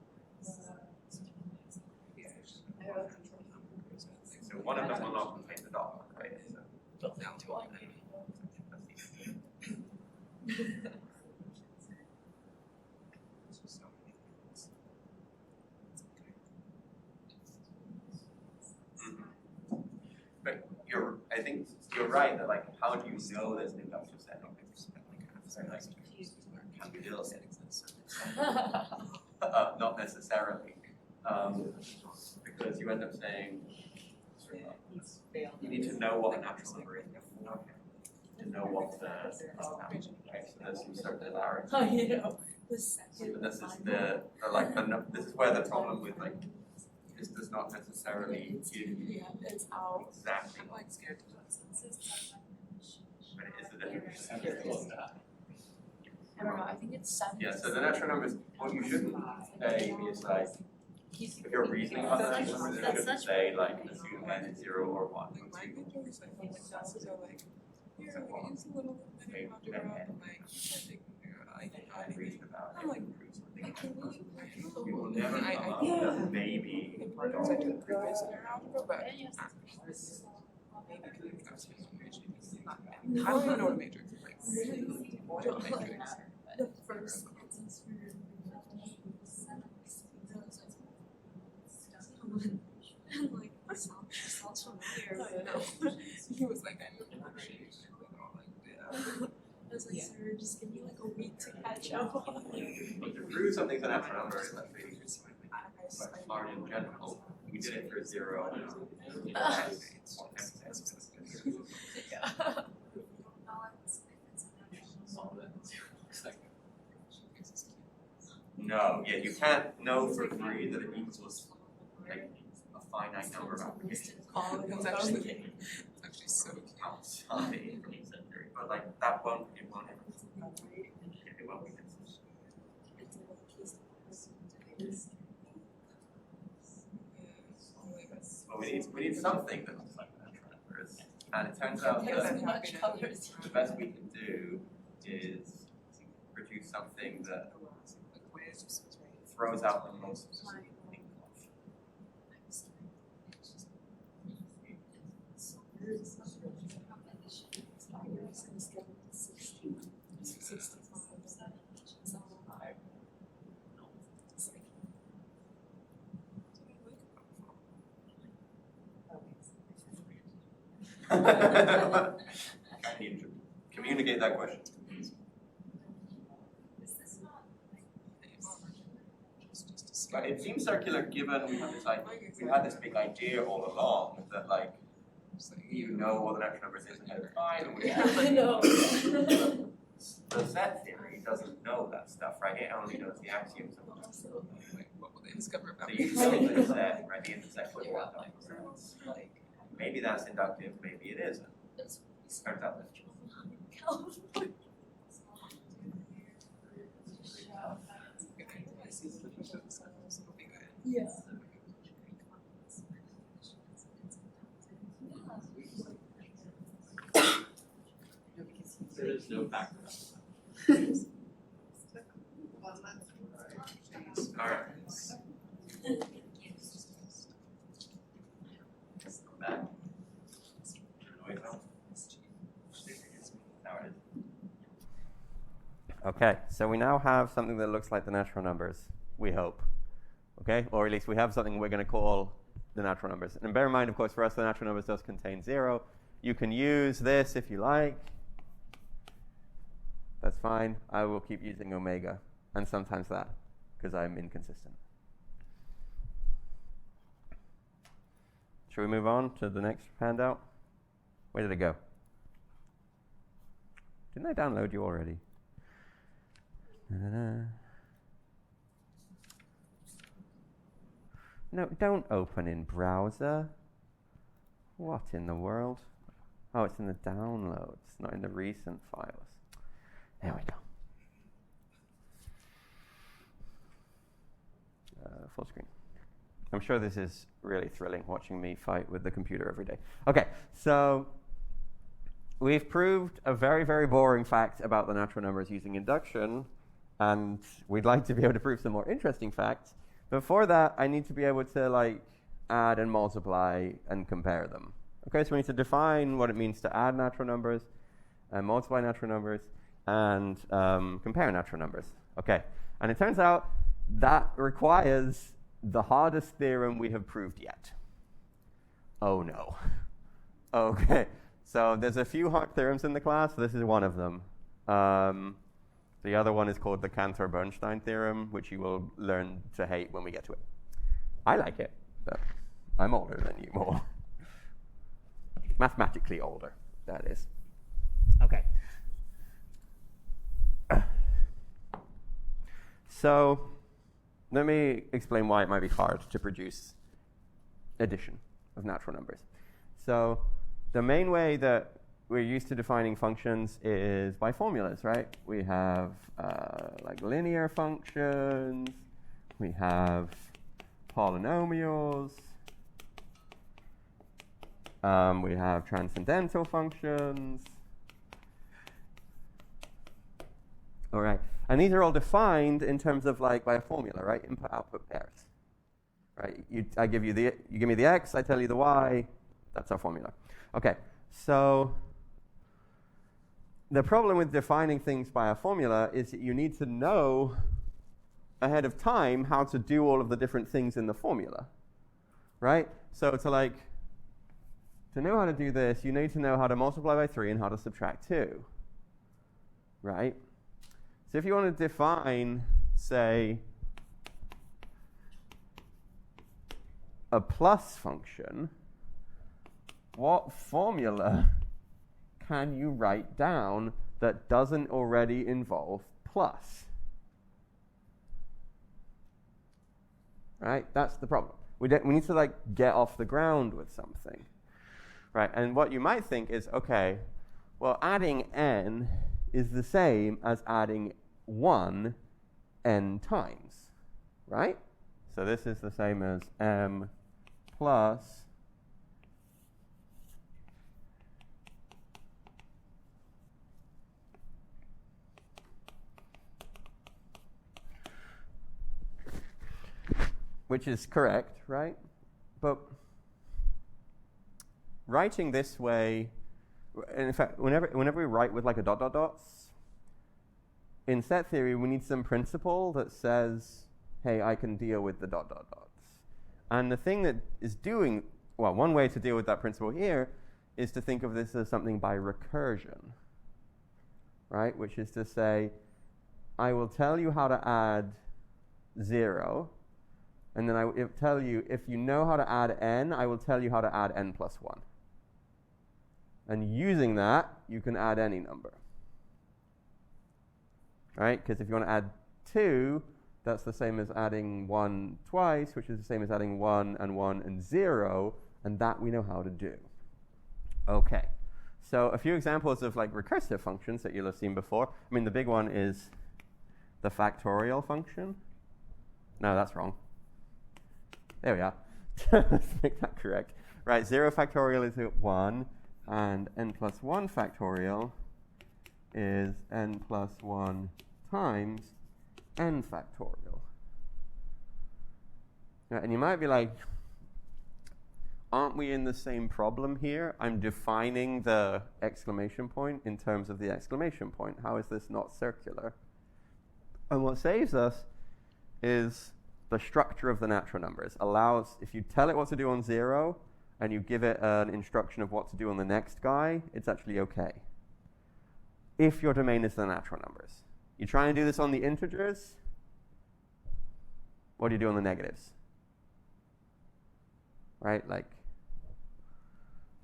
Speaker 4: Yeah, natural numbers.
Speaker 5: So one of them will not contain the dog, right? So
Speaker 4: Down to one. So many things. It's okay.
Speaker 5: But I think you're right that like, how do you know there's an inductive set? Like, can you build it? Not necessarily, because you end up saying you need to know what a natural number is before to know what the right? So there's some circularity.
Speaker 3: Oh, you know, the second.
Speaker 5: But this is this is where the problem with like this does not necessarily give you
Speaker 3: It's out.
Speaker 5: exactly
Speaker 4: I'm like scared to
Speaker 5: but it is the definition.
Speaker 3: I don't know, I think it's 7.
Speaker 5: Yeah, so the natural numbers, what you shouldn't say is like, if you're reasoning about the natural numbers, you shouldn't say like, assume that it's 0 or 1.
Speaker 4: like my major is like classes are like, here, like use a little bit of algebra, and like I
Speaker 5: reason about
Speaker 4: I'm like,
Speaker 5: it.
Speaker 4: can we?
Speaker 5: You will never
Speaker 4: I
Speaker 5: come up
Speaker 4: yeah.
Speaker 5: with maybe.
Speaker 4: In partners I do previous in algebra, but maybe because I was not I don't even know what a matrix is like. What a matrix.
Speaker 3: The first sentence for and like, sounds familiar, but no.
Speaker 4: He was like, I know what it is.
Speaker 3: I was like, sir, just give me like a week to catch up on
Speaker 5: But to prove something's a natural number is actually quite hard in general. We did it for 0 and
Speaker 3: Yeah.
Speaker 5: No, yeah, you can't know for free that it equals like a finite number of applications
Speaker 4: It's actually so cute.
Speaker 5: outside from set theory. But like that won't it won't ever it won't be consistent. But we need something that looks like that numbers. And it turns out that
Speaker 3: Much colors.
Speaker 5: the best we can do is produce something that throws out the most I need to communicate that question. But it seems circular given we had this big idea all along that like you know what the natural numbers is ahead of time.
Speaker 3: I know.
Speaker 5: The set theory doesn't know that stuff, right? It only knows the axioms of it.
Speaker 4: Like, what will they discover about
Speaker 5: So
Speaker 4: me?
Speaker 5: you know the set, right? The intersect with what numbers. Maybe that's inductive, maybe it isn't. Turns out that's true.
Speaker 3: Yeah.
Speaker 2: There is no background.
Speaker 5: Alright. Back. Noise off. Now it is. Okay, so we now have something that looks like the natural numbers, we hope. Okay, or at least we have something we're going to call the natural numbers. And bear in mind, of course, for us the natural numbers does contain 0. You can use this if you like. That's fine. I will keep using omega, and sometimes that, because I'm inconsistent. Shall we move on to the next handout? Where did it go? Didn't I download you already? No, don't open in browser. What in the world? Oh, it's in the downloads, not in the recent files. There we go.
Speaker 1: full screen. I'm sure this is really thrilling, watching me fight with the computer every day. Okay, so we've proved a very, very boring fact about the natural numbers using induction, and we'd like to be able to prove some more interesting facts. Before that, I need to be able to like add and multiply and compare them. Okay, so we need to define what it means to add natural numbers, and multiply natural numbers, and compare natural numbers. Okay, and it turns out that requires the hardest theorem we have proved yet. Oh no. Okay, so there's a few hard theorems in the class. This is one of them. The other one is called the Cantor-Bernstein theorem, which you will learn to hate when we get to it. I like it, but I'm older than you more. Mathematically older, that is. Okay. So let me explain why it might be hard to produce addition of natural numbers. So the main way that we're used to defining functions is by formulas, right? We have like linear functions, we have polynomials, we have transcendental functions. All right, and these are all defined in terms of like by a formula, right? Input-output pairs, right? You give me the x, I tell you the y. That's our formula. Okay, so the problem with defining things by a formula is that you need to know ahead of time how to do all of the different things in the formula, right? So to know how to do this, you need to know how to multiply by 3 and how to subtract 2, right? So if you want to define, say, a plus function, what formula can you write down that doesn't already involve plus? Right? That's the problem. We need to get off the ground with something. Right? And what you might think is, okay, well, adding n is the same as adding 1 n times, right? So this is the same as m plus which is correct, right? But writing this way, and in fact, whenever we write with like a dot dot dots, in set theory, we need some principle that says, hey, I can deal with the dot dot dots. And the thing that is doing, well, one way to deal with that principle here is to think of this as something by recursion, right? Which is to say, I will tell you how to add 0, and then I will tell you, if you know how to add n, I will tell you how to add n plus 1. And using that, you can add any number. Right? Because if you want to add 2, that's the same as adding 1 twice, which is the same as adding 1 and 0, and that we know how to do. Okay. So a few examples of recursive functions that you'll have seen before. I mean, the big one is the factorial function. No, that's wrong. There we are. Let's make that correct. Right, 0 factorial is 1, and n plus 1 factorial is n plus 1 times n factorial. Right, and you might be like, aren't we in the same problem here? I'm defining the exclamation point in terms of the exclamation point. How is this not circular? And what saves us is the structure of the natural numbers. Allows, if you tell it what to do on 0, and you give it an instruction of what to do on the next guy, it's actually okay. If your domain is the natural numbers. You try and do this on the integers, what do you do on the negatives? Right? You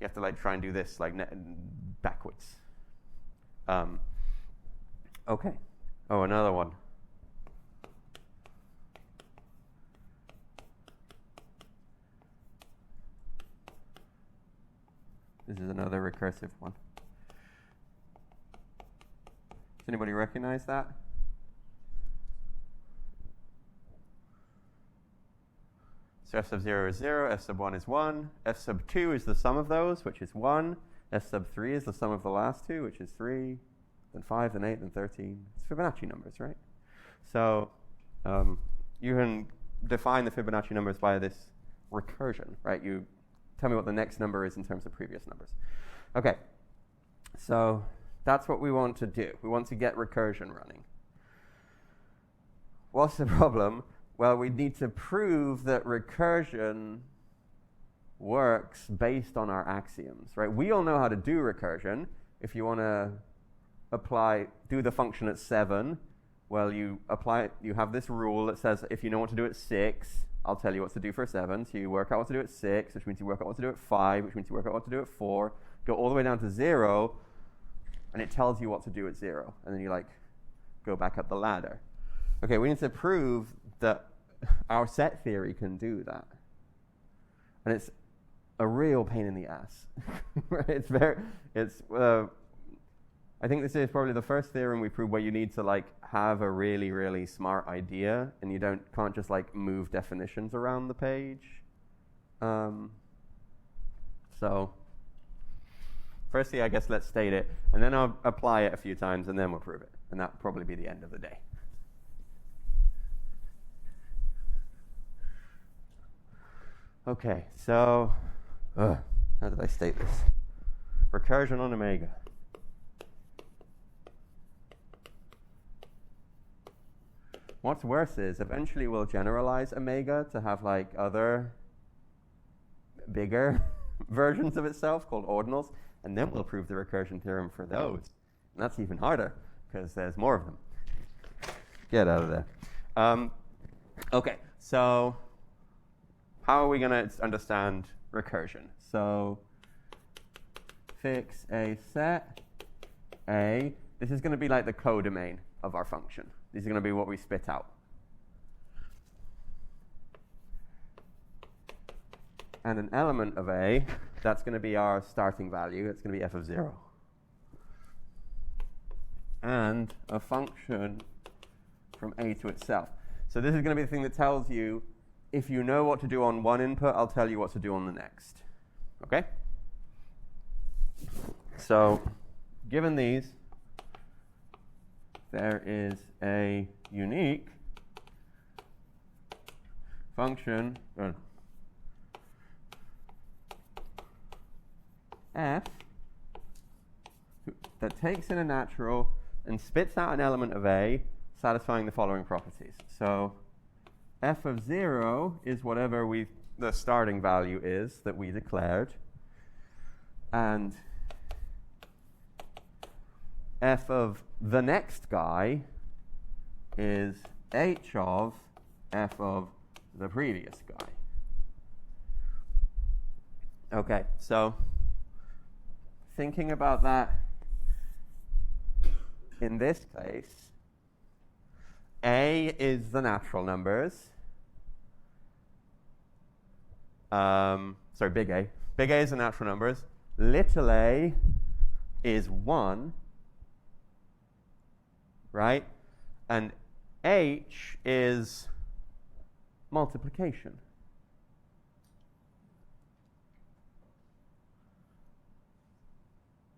Speaker 1: have to try and do this backwards. Okay. Oh, another one. This is another recursive one. Does anybody recognize that? So f sub 0 is 0, f sub 1 is 1, f sub 2 is the sum of those, which is 1, f sub 3 is the sum of the last two, which is 3, then 5, then 8, then 13. It's Fibonacci numbers, right? So you can define the Fibonacci numbers by this recursion, right? You tell me what the next number is in terms of previous numbers. Okay, so that's what we want to do. We want to get recursion running. What's the problem? Well, we need to prove that recursion works based on our axioms, right? We all know how to do recursion. If you want to do the function at 7, well, you have this rule that says if you know what to do at 6, I'll tell you what to do for 7. So you work out what to do at 6, which means you work out what to do at 5, which means you work out what to do at 4, go all the way down to 0, and it tells you what to do at 0. And then you go back up the ladder. Okay, we need to prove that our set theory can do that. And it's a real pain in the ass. Right? I think this is probably the first theorem we prove where you need to have a really, really smart idea, and you can't just move definitions around the page. So firstly, I guess let's state it, and then I'll apply it a few times, and then we'll prove it. And that'll probably be the end of the day. Okay, so how did I state this? Recursion on omega. What's worse is eventually we'll generalize omega to have other bigger versions of itself called ordinals, and then we'll prove the recursion theorem for those. And that's even harder because there's more of them. Get out of there. Okay, so how are we going to understand recursion? So fix a set A. This is going to be like the codomain of our function. These are going to be what we spit out. And an element of A, that's going to be our starting value. It's going to be f of 0. And a function from A to itself. So this is going to be the thing that tells you, if you know what to do on one input, I'll tell you what to do on the next. Okay? So given these, there is a unique function f that takes in a natural and spits out an element of A satisfying the following properties. So f of 0 is whatever the starting value is that we declared, and f of the next guy is h of f of the previous guy. Okay, so thinking about that in this case, A is the natural numbers. Big A. Big A is the natural numbers. Little a is 1, right? And h is multiplication.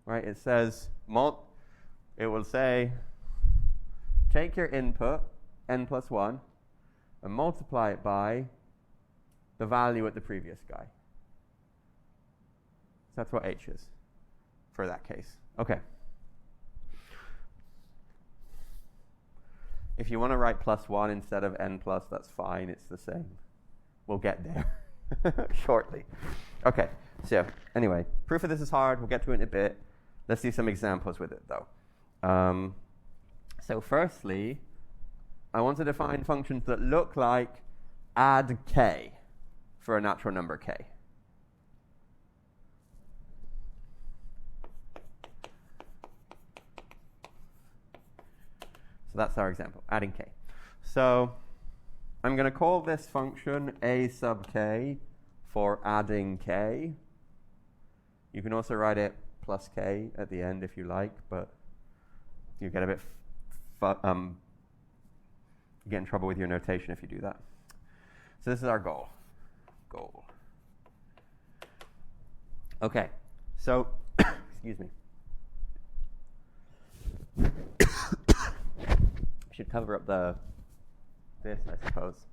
Speaker 1: Right? It says, it will say, take your input, n plus 1, and multiply it by the value at the previous guy. So that's what h is for that case. Okay. If you want to write plus 1 instead of n plus, that's fine. It's the same. We'll get there shortly. Okay, so anyway, proof of this is hard. We'll get to it in a bit. Let's do some examples with it, though. So firstly, I want to define functions that look like add k for a natural number k. So that's our example, adding k. So I'm going to call this function a sub k for adding k. You can also write it plus k at the end if you like, but you get a bit you get in trouble with your notation if you do that. So this is our goal. goal. Okay, so, excuse me. Should cover up this, I suppose.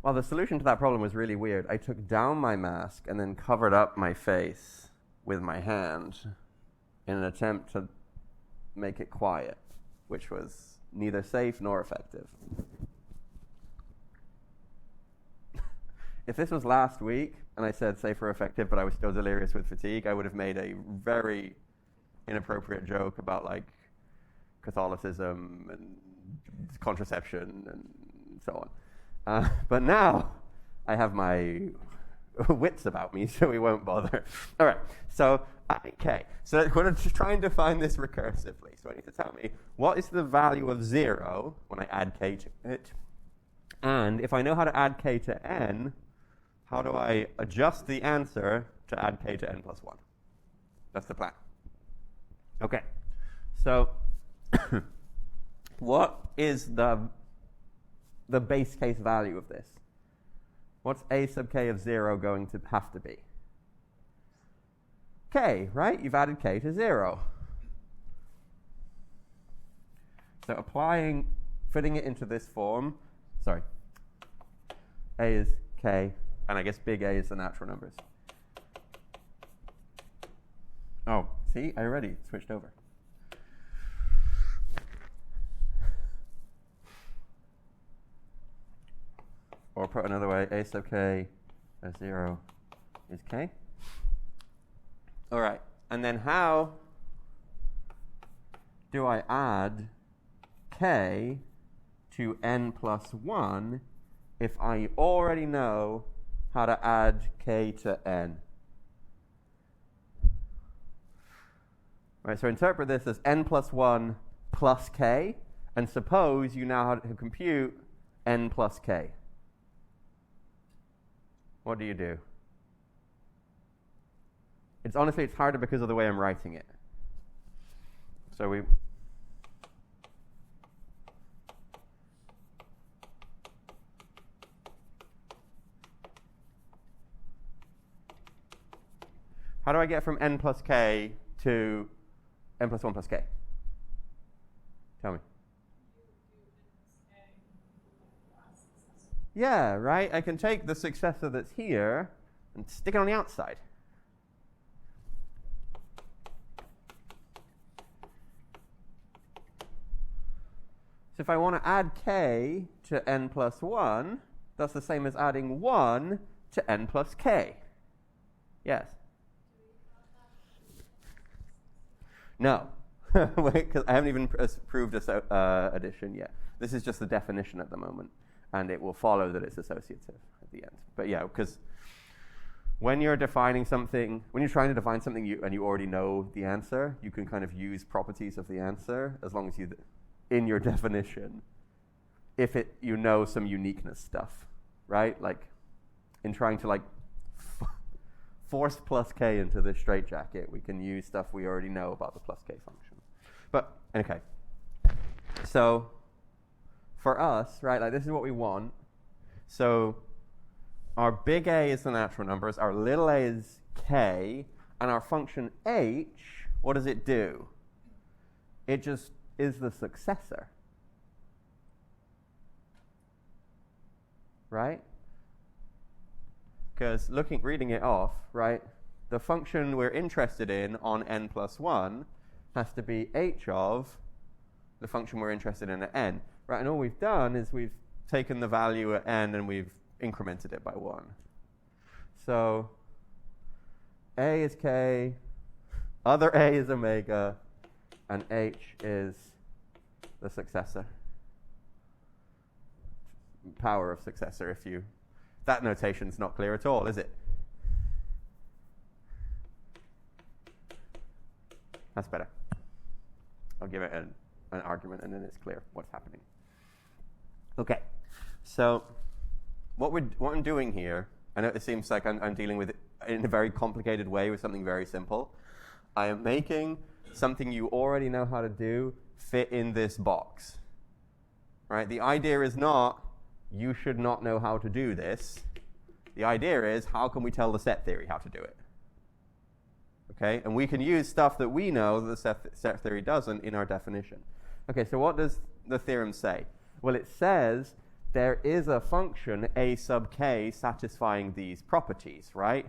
Speaker 1: Well, the solution to that problem was really weird. I took down my mask and then covered up my face with my hand in an attempt to make it quiet, which was neither safe nor effective. If this was last week and I said safe or effective, but I was still delirious with fatigue, I would have made a very inappropriate joke about like Catholicism and contraception and so on. But now I have my wits about me, so we won't bother. All right, so we're just trying to find this recursively. So I need to tell me what is the value of 0 when I add k to it, and if I know how to add k to n, how do I adjust the answer to add k to n plus 1? That's the plan. Okay, so what is the base case value of this? What's a sub k of 0 going to have to be? K, right? You've added k to 0. So fitting it into this form, a is k, and I guess big A is the natural numbers. Oh, see, I already switched over. Or put another way, a sub k of 0 is k. All right, and then how do I add k to n plus 1 if I already know how to add k to n? Right, so interpret this as n plus 1 plus k, and suppose you now have to compute n plus k. What do you do? It's harder because of the way I'm writing it. So how do I get from n plus k to n plus 1 plus k? Tell me. Yeah, right? I can take the successor that's here and stick it on the outside. So if I want to add k to n plus 1, that's the same as adding 1 to n plus k. Yes? No, because I haven't even proved addition yet. This is just the definition at the moment. And it will follow that it's associative at the end. But yeah, because when you're defining something, when you're trying to define something and you already know the answer, you can kind of use properties of the answer as long as you, in your definition, if you know some uniqueness stuff, right? Like in trying to force plus k into this straitjacket, we can use stuff we already know about the plus k function. But okay, so for us, right, this is what we want. So our big A is the natural numbers, our little a is k, and our function h, what does it do? It just is the successor. Right? Because reading it off, right, the function we're interested in on n plus 1 has to be h of the function we're interested in at n. Right, and all we've done is we've taken the value at n and we've incremented it by 1. So a is k, other a is omega, and h is the successor. Power of successor, that notation's not clear at all, is it? That's better. I'll give it an argument and then it's clear what's happening. Okay, so what I'm doing here, I know it seems like I'm dealing with it in a very complicated way with something very simple. I am making something you already know how to do fit in this box. Right? The idea is not, you should not know how to do this. The idea is, how can we tell the set theory how to do it? Okay, and we can use stuff that we know that the set theory doesn't in our definition. Okay, so what does the theorem say? Well, it says there is a function a sub k satisfying these properties, right?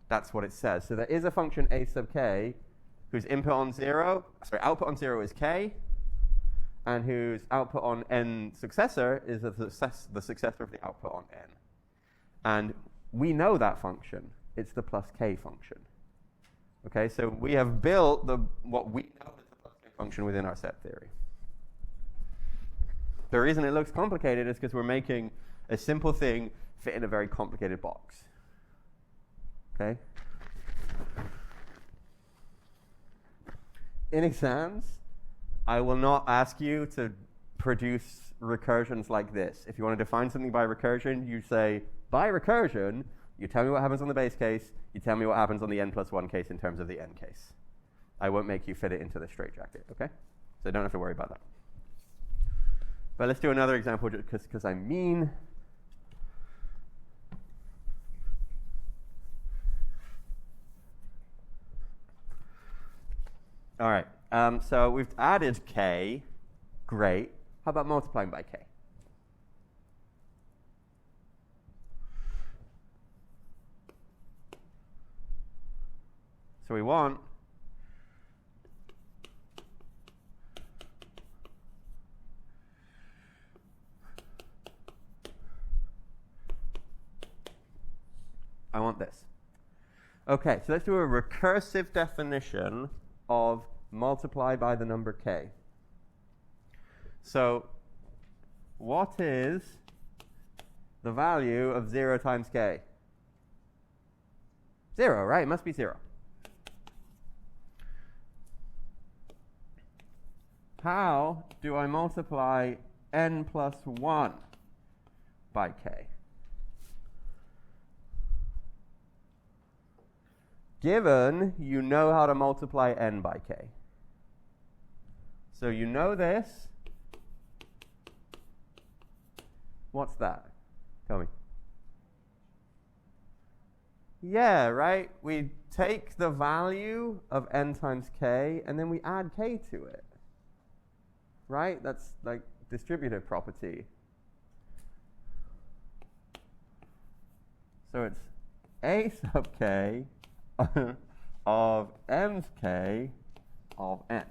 Speaker 1: That's what it says. So there is a function a sub k whose output on 0 is k, and whose output on n successor is the successor of the output on n. And we know that function. It's the plus k function. Okay, so we have built what we know is the plus k function within our set theory. The reason it looks complicated is because we're making a simple thing fit in a very complicated box. Okay? In exams, I will not ask you to produce recursions like this. If you want to define something by recursion, you say, by recursion, you tell me what happens on the base case, you tell me what happens on the n plus 1 case in terms of the n case. I won't make you fit it into the straitjacket, okay? So you don't have to worry about that. But let's do another example just because I'm mean. All right, so we've added k. Great. How about multiplying by k? So we want this. Okay, so let's do a recursive definition of multiply by the number k. So what is the value of 0 times k? 0, right? It must be 0. How do I multiply n plus 1 by k? Given you know how to multiply n by k. So you know this. What's that? Tell me. Yeah, right? We take the value of n times k and then we add k to it. Right? That's like distributive property. So it's a sub k of m's k of n.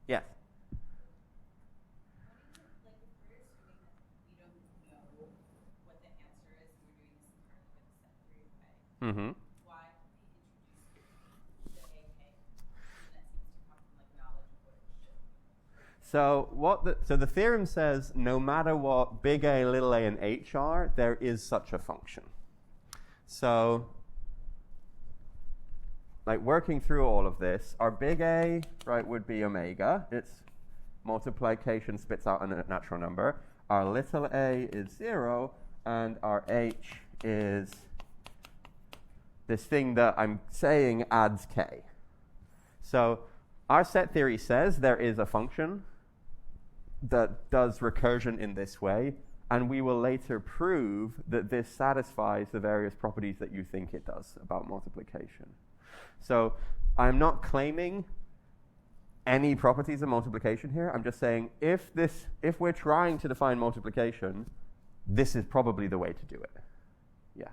Speaker 1: Yes? Mm-hmm.
Speaker 6: Why introduce the AK? That seems to come from knowledge of what it should.
Speaker 1: So the theorem says no matter what big A, little a, and h are, there is such a function. So, like working through all of this, our big A, right, would be omega. Its multiplication spits out a natural number. Our little a is 0, and our h is this thing that I'm saying adds k. So our set theory says there is a function that does recursion in this way, and we will later prove that this satisfies the various properties that you think it does about multiplication. So I'm not claiming any properties of multiplication here. I'm just saying if we're trying to define multiplication, this is probably the way to do it. Yeah.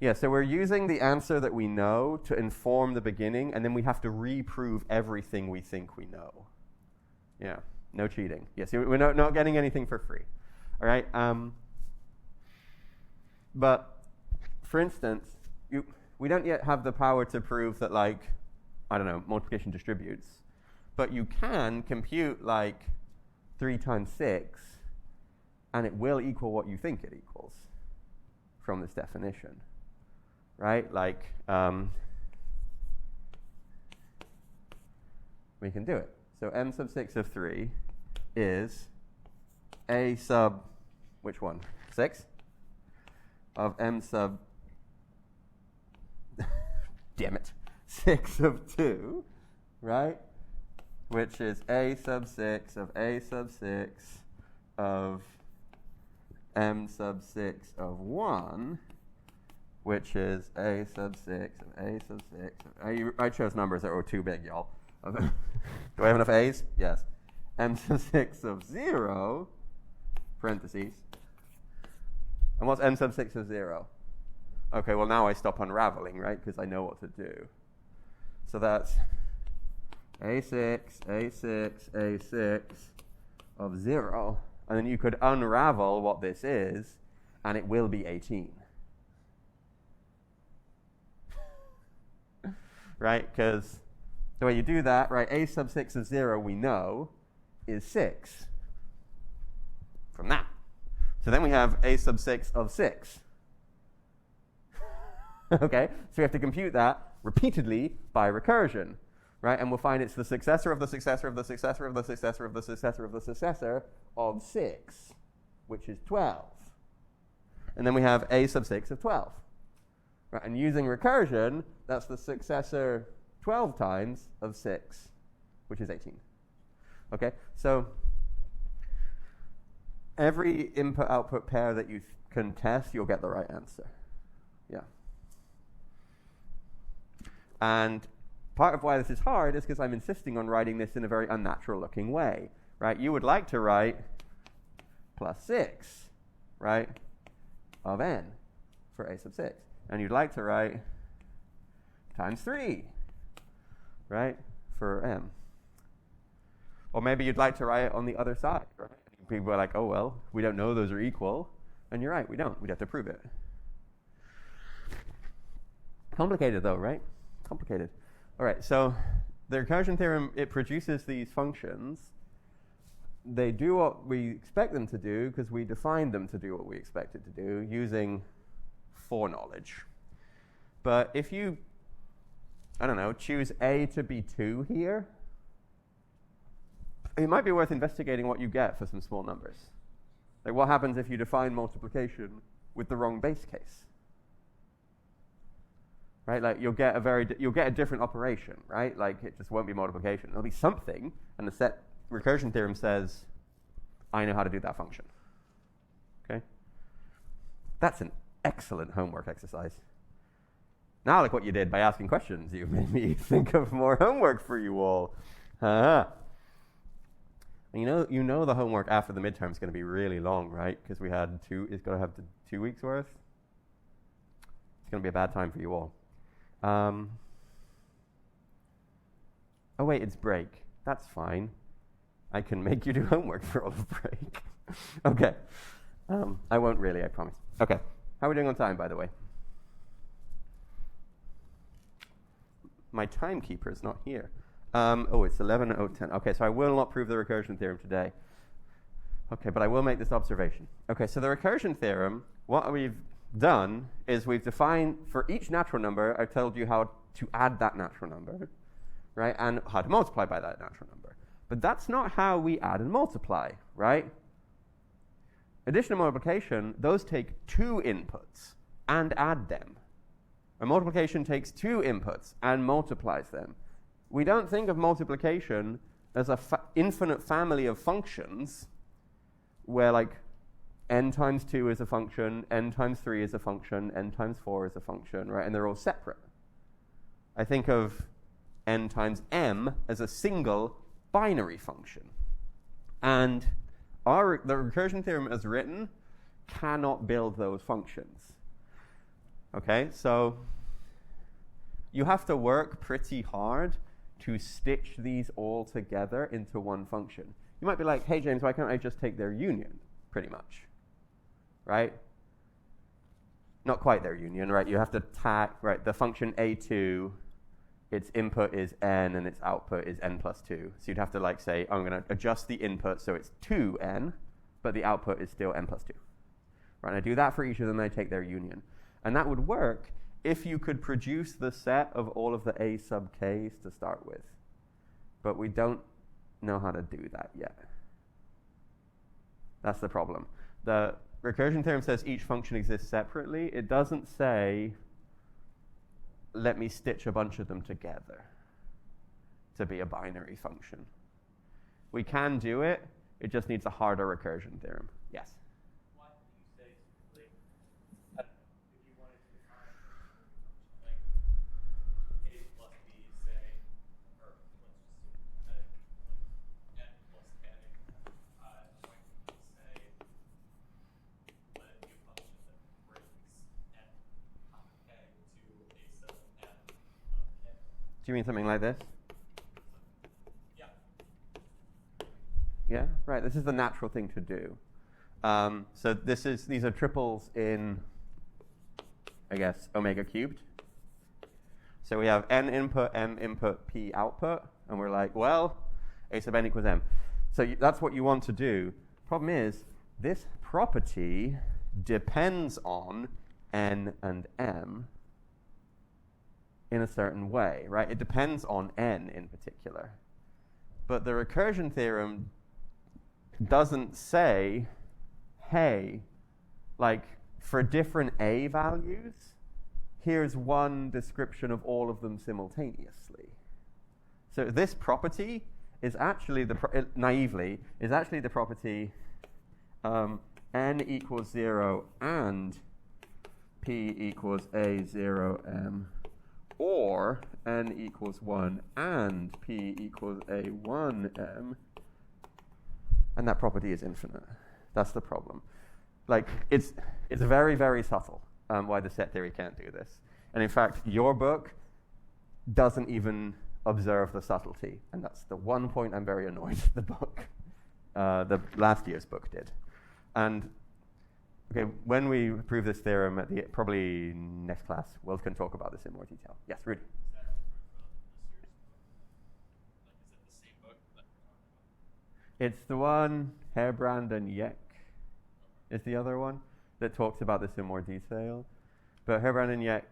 Speaker 1: Yeah, so we're using the answer that we know to inform the beginning, and then we have to reprove everything we think we know. Yeah, no cheating. Yes, we're not getting anything for free. All right? But, for instance, we don't yet have the power to prove that, like, I don't know, multiplication distributes. But you can compute, like, 3 times 6, and it will equal what you think it equals from this definition. Right? Like, we can do it. So m sub 6 of 3 is a sub, which one? 6? Of m sub, damn it, 6 of 2, right? Which is a sub 6 of a sub 6 of m sub 6 of 1, which is a sub 6 of a sub 6. I chose numbers that were too big, y'all. Do I have enough a's? Yes. M sub 6 of 0, parentheses. And what's m sub 6 of 0? Okay, well now I stop unraveling, right? Because I know what to do. So that's a6, a6, a6 of 0. And then you could unravel what this is, and it will be 18. Right? Because the way you do that, right, a sub 6 of 0 we know is 6 from that. So then we have a sub 6 of 6. Okay? So we have to compute that repeatedly by recursion. Right? And we'll find it's the successor of the successor of the successor of the successor of the successor of the successor of 6, which is 12. And then we have a sub 6 of 12. Right? And using recursion, that's the successor 12 times of 6, which is 18. Okay? So every input-output pair that you can test, you'll get the right answer. Yeah. And part of why this is hard is because I'm insisting on writing this in a very unnatural-looking way, right? You would like to write plus 6, right, of n for a sub 6. And you'd like to write times 3, right, for m. Or maybe you'd like to write it on the other side, right? People are like, oh, well, we don't know those are equal. And you're right, we don't. We'd have to prove it. Complicated, though, right? Complicated. All right, so the recursion theorem, it produces these functions. They do what we expect them to do because we defined them to do what we expect it to do using foreknowledge. But if you, I don't know, choose a to be 2 here, it might be worth investigating what you get for some small numbers. Like what happens if you define multiplication with the wrong base case? Right, like you'll get a different operation, right? Like it just won't be multiplication. It'll be something, and the set recursion theorem says, I know how to do that function. Okay? That's an excellent homework exercise. Now look what you did by asking questions. You made me think of more homework for you all. And you know the homework after the midterm is going to be really long, right? Because it's got to have 2 weeks worth. It's going to be a bad time for you all. Oh wait, it's break. That's fine. I can make you do homework for all of break. Okay. I won't really, I promise. Okay. How are we doing on time, by the way? My timekeeper is not here. It's 11:10. Okay, so I will not prove the recursion theorem today. Okay, but I will make this observation. Okay, so the recursion theorem, what we've done is we've defined for each natural number, I've told you how to add that natural number, right, and how to multiply by that natural number. But that's not how we add and multiply, right? Addition and multiplication, those take 2 inputs and add them. A multiplication takes 2 inputs and multiplies them. We don't think of multiplication as an infinite family of functions where like n times 2 is a function, n times 3 is a function, n times 4 is a function, right? And they're all separate. I think of n times m as a single binary function. And the recursion theorem as written cannot build those functions. Okay, so you have to work pretty hard to stitch these all together into one function. You might be like, hey James, why can't I just take their union, pretty much, right? Not quite their union, right? You have to right, the function a2, its input is n and its output is n plus 2. So you'd have to like say, I'm going to adjust the input so it's 2n, but the output is still n plus 2. Right, and I do that for each of them, and I take their union. And that would work if you could produce the set of all of the a sub k's to start with. But we don't know how to do that yet. That's the problem. The recursion theorem says each function exists separately. It doesn't say, let me stitch a bunch of them together to be a binary function. We can do it. It just needs a harder recursion theorem. Yes?
Speaker 2: Why do you
Speaker 1: you mean something like this?
Speaker 2: Yeah.
Speaker 1: Yeah, right. This is the natural thing to do. So these are triples in, I guess, omega cubed. So we have n input, m input, p output, and we're like, well, a sub n equals m. So that's what you want to do. Problem is, this property depends on n and m in a certain way, right? It depends on n in particular. But the recursion theorem doesn't say, hey, like for different a values, here's one description of all of them simultaneously. So this property is actually naively is actually the property n equals 0 and p equals a 0m, or n equals 1 and p equals a 1m, and that property is infinite. That's the problem. Like, it's very, very subtle why the set theory can't do this. And in fact, your book doesn't even observe the subtlety. And that's the one point I'm very annoyed the book. The last year's book did. And okay, when we prove this theorem at the probably next class, Will can talk about this in more detail. Yes, Rudy.
Speaker 2: Is that the same book that we're talking about?
Speaker 1: It's the one, Hairbrand and Yeck is the other one that talks about this in more detail. But Hairbrand and Yeck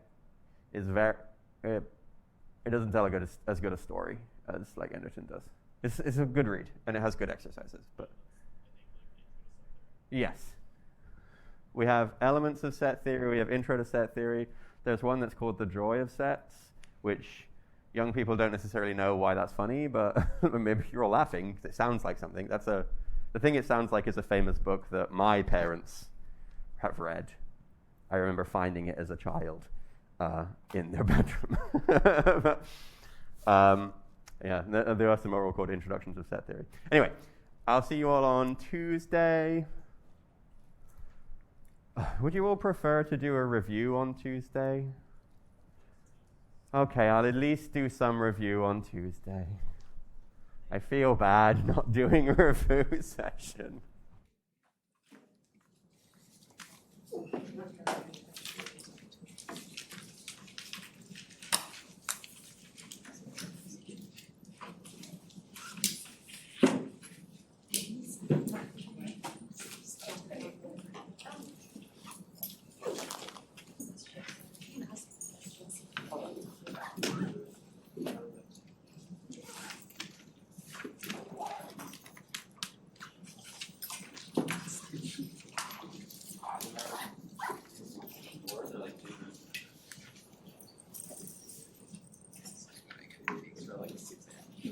Speaker 1: is it doesn't tell as good a story as like Anderton does. It's a good read, and it has good exercises. But yes. We have elements of set theory, we have intro to set theory. There's one that's called The Joy of Sets, which young people don't necessarily know why that's funny, but maybe you're all laughing because it sounds like something. The thing it sounds like is a famous book that my parents have read. I remember finding it as a child in their bedroom. Yeah, there are some oral called Introductions of Set Theory. Anyway, I'll see you all on Tuesday. Would you all prefer to do a review on Tuesday? Okay, I'll at least do some review on Tuesday. I feel bad not doing a review session.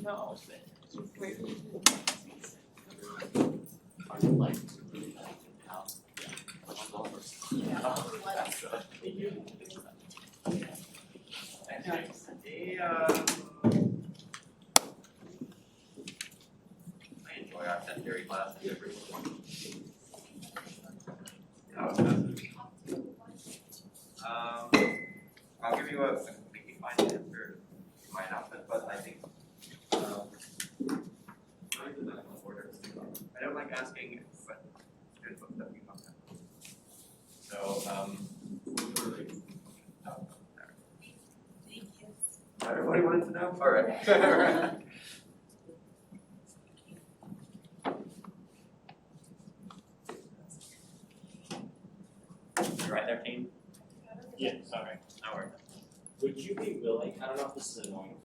Speaker 4: No, wait.
Speaker 5: I enjoy our set theory classes every morning. I'll give you a completely fine answer. You might not, but I think I don't like asking what good book that we want to have. So
Speaker 3: Thank you.
Speaker 5: everybody wanted to know? All right. You right there, team?
Speaker 7: Yeah, sorry.
Speaker 5: No worries.
Speaker 7: Would you be willing, I don't know if this is annoying